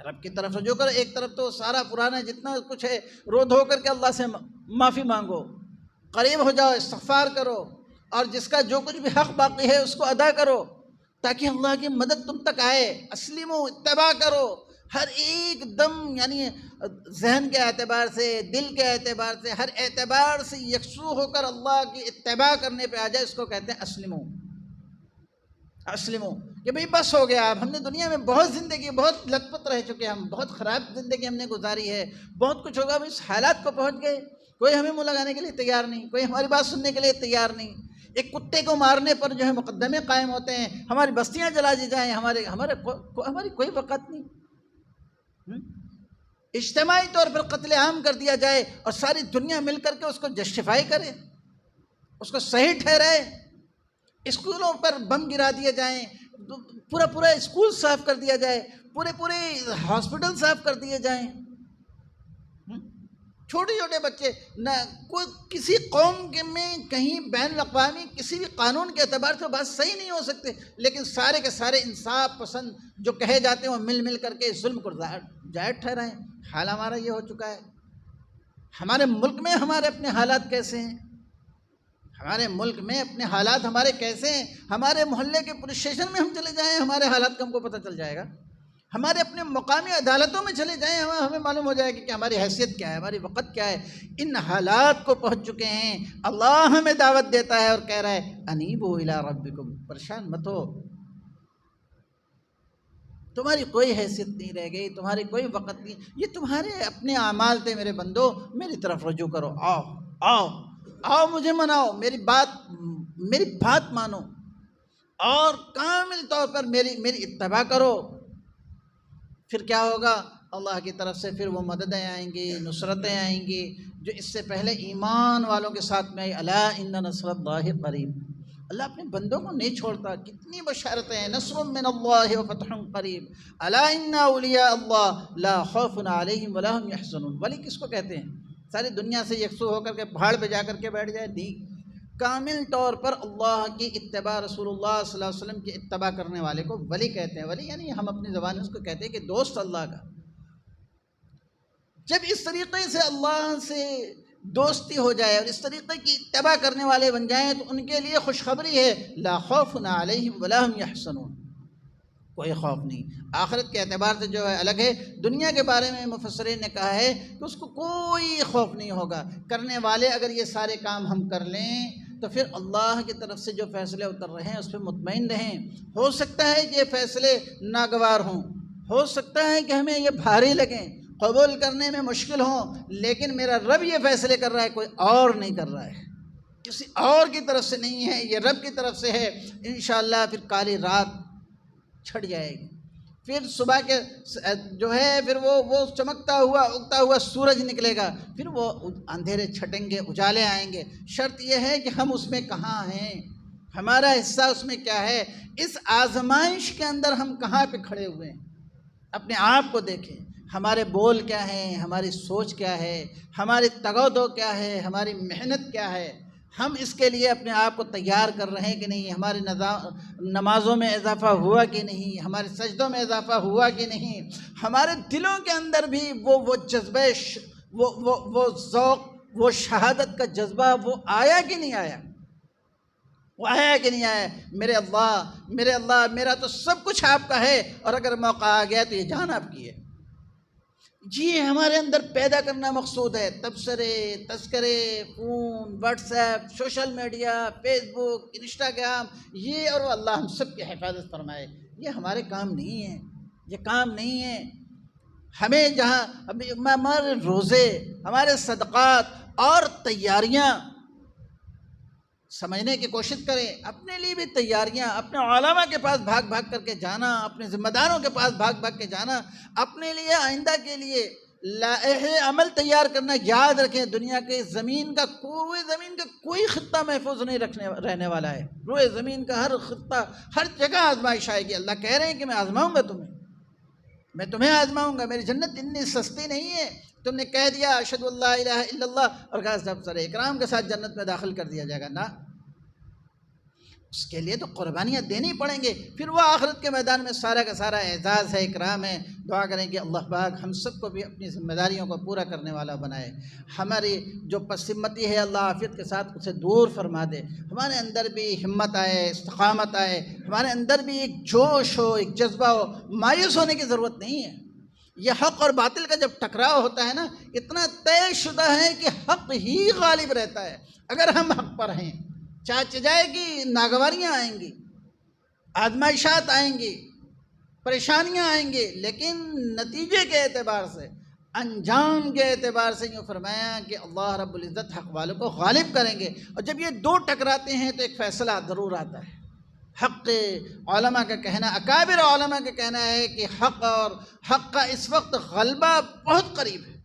رب کی طرف رجوع کرو۔ ایک طرف تو سارا پرانا جتنا کچھ ہے رو دھو کر کے اللہ سے معافی مانگو، قریب ہو جاؤ، استغفار کرو، اور جس کا جو کچھ بھی حق باقی ہے اس کو ادا کرو، تاکہ اللہ کی مدد تم تک آئے۔ اسلمو، اتباع کرو، ہر ایک دم یعنی ذہن کے اعتبار سے، دل کے اعتبار سے، ہر اعتبار سے یکسو ہو کر اللہ کی اتباع کرنے پہ آ جائے، اس کو کہتے ہیں اسلمو۔ اسلمو کہ بھئی بس ہو گیا، اب ہم نے دنیا میں بہت زندگی، بہت لت پت رہ چکے، ہم بہت خراب زندگی ہم نے گزاری ہے، بہت کچھ ہوگا، اس حالات کو پہنچ گئے، کوئی ہمیں منہ لگانے کے لیے تیار نہیں، کوئی ہماری بات سننے کے لیے تیار نہیں۔ ایک کتے کو مارنے پر جو ہے مقدمے قائم ہوتے ہیں، ہماری بستیاں جلا دی جائیں، ہماری کوئی وقت نہیں، اجتماعی طور پر قتل عام کر دیا جائے اور ساری دنیا مل کر کے اس کو جسٹیفائی کرے، اس کو صحیح ٹھہرائے، اسکولوں پر بم گرا دیے جائیں، پورا اسکول صاف کر دیا جائے، پورے ہاسپٹل صاف کر دیے جائیں، چھوٹے چھوٹے بچے نہ کوئی کسی قوم کے میں کہیں بین الاقوامی کسی بھی قانون کے اعتبار سے بات صحیح نہیں ہو سکتے، لیکن سارے کے سارے انصاف پسند جو کہے جاتے ہیں وہ مل کر کے ظلم کو جائز ٹھہرائیں۔ حال ہمارا یہ ہو چکا ہے۔ ہمارے ملک میں ہمارے اپنے حالات کیسے ہیں؟ ہمارے ملک میں اپنے حالات ہمارے کیسے ہیں؟ ہمارے محلے کے پولیس اسٹیشن میں ہم چلے جائیں، ہمارے حالات کا ہم کو پتہ چل جائے گا۔ ہمارے اپنے مقامی عدالتوں میں چلے جائیں، ہمیں معلوم ہو جائے گا کہ ہماری حیثیت کیا ہے، ہماری وقت کیا ہے۔ ان حالات کو پہنچ چکے ہیں، اللہ ہمیں دعوت دیتا ہے اور کہہ رہا ہے انیبوا الی ربکم، پریشان مت ہو، تمہاری کوئی حیثیت نہیں رہ گئی، تمہاری کوئی وقت نہیں، یہ تمہارے اپنے اعمال تھے میرے بندو، میری طرف رجوع کرو، آؤ آؤ آؤ، مجھے مناؤ، میری بات مانو اور کامل طور پر میری اتباع کرو۔ پھر کیا ہوگا؟ اللہ کی طرف سے پھر وہ مددیں آئیں گی، نصرتیں آئیں گی جو اس سے پہلے ایمان والوں کے ساتھ میں آئی۔ الا ان نصر اللہ قریب، اللہ اپنے بندوں کو نہیں چھوڑتا۔ کتنی بشارتیں ہیں، نصر من اللہ وفتح قریب، الا ان اولیاء اللہ لا خوف علیہم ولا هم یحزنون۔ ولی کس کو کہتے ہیں؟ ساری دنیا سے یکسو ہو کر کے پہاڑ پہ جا کر کے بیٹھ جائے؟ نہیں، کامل طور پر اللہ کی اتباع، رسول اللہ صلی اللہ علیہ وسلم کی اتباع کرنے والے کو ولی کہتے ہیں۔ ولی یعنی ہم اپنی زبان میں اس کو کہتے ہیں کہ دوست اللہ کا۔ جب اس طریقے سے اللہ سے دوستی ہو جائے اور اس طریقے کی اتباع کرنے والے بن جائیں تو ان کے لیے خوشخبری ہے، لا خوف علیہم ولا هم یحزنون، کوئی خوف نہیں۔ آخرت کے اعتبار سے جو ہے الگ ہے، دنیا کے بارے میں مفسرین نے کہا ہے کہ اس کو کوئی خوف نہیں ہوگا۔ کرنے والے اگر یہ سارے کام ہم کر لیں تو پھر اللہ کی طرف سے جو فیصلے اتر رہے ہیں اس پہ مطمئن رہیں۔ ہو سکتا ہے کہ یہ فیصلے ناگوار ہوں، ہو سکتا ہے کہ ہمیں یہ بھاری لگیں، قبول کرنے میں مشکل ہوں، لیکن میرا رب یہ فیصلے کر رہا ہے، کوئی اور نہیں کر رہا ہے، کسی اور کی طرف سے نہیں ہے، یہ رب کی طرف سے ہے۔ انشاءاللہ پھر کالی رات چھٹ جائے گی، پھر صبح کے جو ہے پھر وہ چمکتا ہوا اگتا ہوا سورج نکلے گا، پھر وہ اندھیرے چھٹیں گے، اجالے آئیں گے۔ شرط یہ ہے کہ ہم اس میں کہاں ہیں، ہمارا حصہ اس میں کیا ہے، اس آزمائش کے اندر ہم کہاں پہ کھڑے ہوئے ہیں۔ اپنے آپ کو دیکھیں، ہمارے بول کیا ہیں، ہماری سوچ کیا ہے، ہماری تگودو کیا ہے، ہماری محنت کیا ہے، ہم اس کے لیے اپنے آپ کو تیار کر رہے ہیں کہ نہیں، ہماری نمازوں میں اضافہ ہوا کہ نہیں، ہمارے سجدوں میں اضافہ ہوا کہ نہیں، ہمارے دلوں کے اندر بھی وہ جذبہ، وہ ذوق، وہ شہادت کا جذبہ وہ آیا کہ نہیں آیا، وہ آیا کہ نہیں آیا۔ میرے اللہ میرا تو سب کچھ آپ کا ہے، اور اگر موقع آ گیا تو یہ جان آپ کی ہے۔ جی ہمارے اندر پیدا کرنا مقصود ہے، تذکرے، phone, WhatsApp, social media, Facebook, Instagram, یہ اور وہ اللہ ہم سب کی حفاظت فرمائے۔ یہ ہمارے کام نہیں ہے، یہ کام نہیں ہے۔ ہمیں جہاں ہمارے روزے، ہمارے صدقات اور تیاریاں سمجھنے کی کوشش کریں، اپنے لیے بھی تیاریاں، اپنے علماء کے پاس بھاگ کر کے جانا، اپنے ذمہ داروں کے پاس بھاگ کے جانا، اپنے لیے آئندہ کے لیے لائحہ عمل تیار کرنا۔ یاد رکھیں، دنیا کے زمین کا کوئی خطہ محفوظ نہیں رہنے والا ہے۔ روئے زمین کا ہر خطہ، ہر جگہ آزمائش آئے گی۔ اللہ کہہ رہے ہیں کہ میں آزماؤں گا میں تمہیں آزماؤں گا، میری جنت اتنی سستی نہیں ہے۔ تم نے کہہ دیا اشہد ان لا الہ الا اللہ اور کہا سب سر اکرام کے ساتھ جنت میں داخل کر دیا جائے گا، نہ، اس کے لیے تو قربانیاں دینی پڑیں گے، پھر وہ آخرت کے میدان میں سارا کا سارا اعزاز ہے، اکرام ہے۔ دعا کریں کہ اللہ پاک ہم سب کو بھی اپنی ذمہ داریوں کو پورا کرنے والا بنائے، ہماری جو پس ہمتی ہے اللہ عافیت کے ساتھ اسے دور فرما دے، ہمارے اندر بھی ہمت آئے، استقامت آئے، ہمارے اندر بھی ایک جوش ہو، ایک جذبہ ہو۔ مایوس ہونے کی ضرورت نہیں ہے۔ یہ حق اور باطل کا جب ٹکراؤ ہوتا ہے نا، اتنا طے شدہ ہے کہ حق ہی غالب رہتا ہے۔ اگر ہم حق پر ہیں، چاچ جائے گی، ناگواریاں آئیں گی، آزمائشات آئیں گی، پریشانیاں آئیں گی، لیکن نتیجے کے اعتبار سے، انجام کے اعتبار سے یوں فرمایا کہ اللہ رب العزت حق والوں کو غالب کریں گے۔ اور جب یہ دو ٹکراتے ہیں تو ایک فیصلہ ضرور آتا ہے۔ حق علماء کا کہنا، اکابر علماء کا کہنا ہے کہ حق کا اس وقت غلبہ بہت قریب ہے،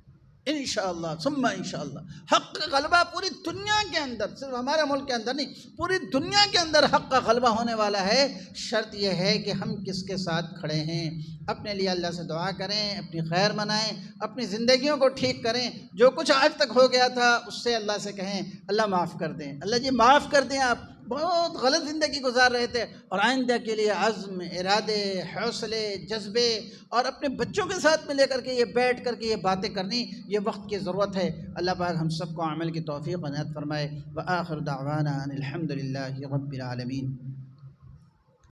انشاءاللہ ثم انشاءاللہ۔ حق کا غلبہ پوری دنیا کے اندر، صرف ہمارے ملک کے اندر نہیں، پوری دنیا کے اندر حق کا غلبہ ہونے والا ہے۔ شرط یہ ہے کہ ہم کس کے ساتھ کھڑے ہیں۔ اپنے لیے اللہ سے دعا کریں، اپنی خیر منائیں، اپنی زندگیوں کو ٹھیک کریں۔ جو کچھ آج تک ہو گیا تھا اس سے اللہ سے کہیں اللہ معاف کر دیں، اللہ جی معاف کر دیں، آپ بہت غلط زندگی گزار رہے تھے، اور آئندہ کے لیے عزم، ارادے، حوصلے، جذبے، اور اپنے بچوں کے ساتھ میں لے کر کے یہ بیٹھ کر کے یہ باتیں کرنی، یہ وقت کی ضرورت ہے۔ اللہ پاک ہم سب کو عمل کی توفیق عنایت فرمائے۔ وآخر دعوانا ان الحمد للہ رب العالمین۔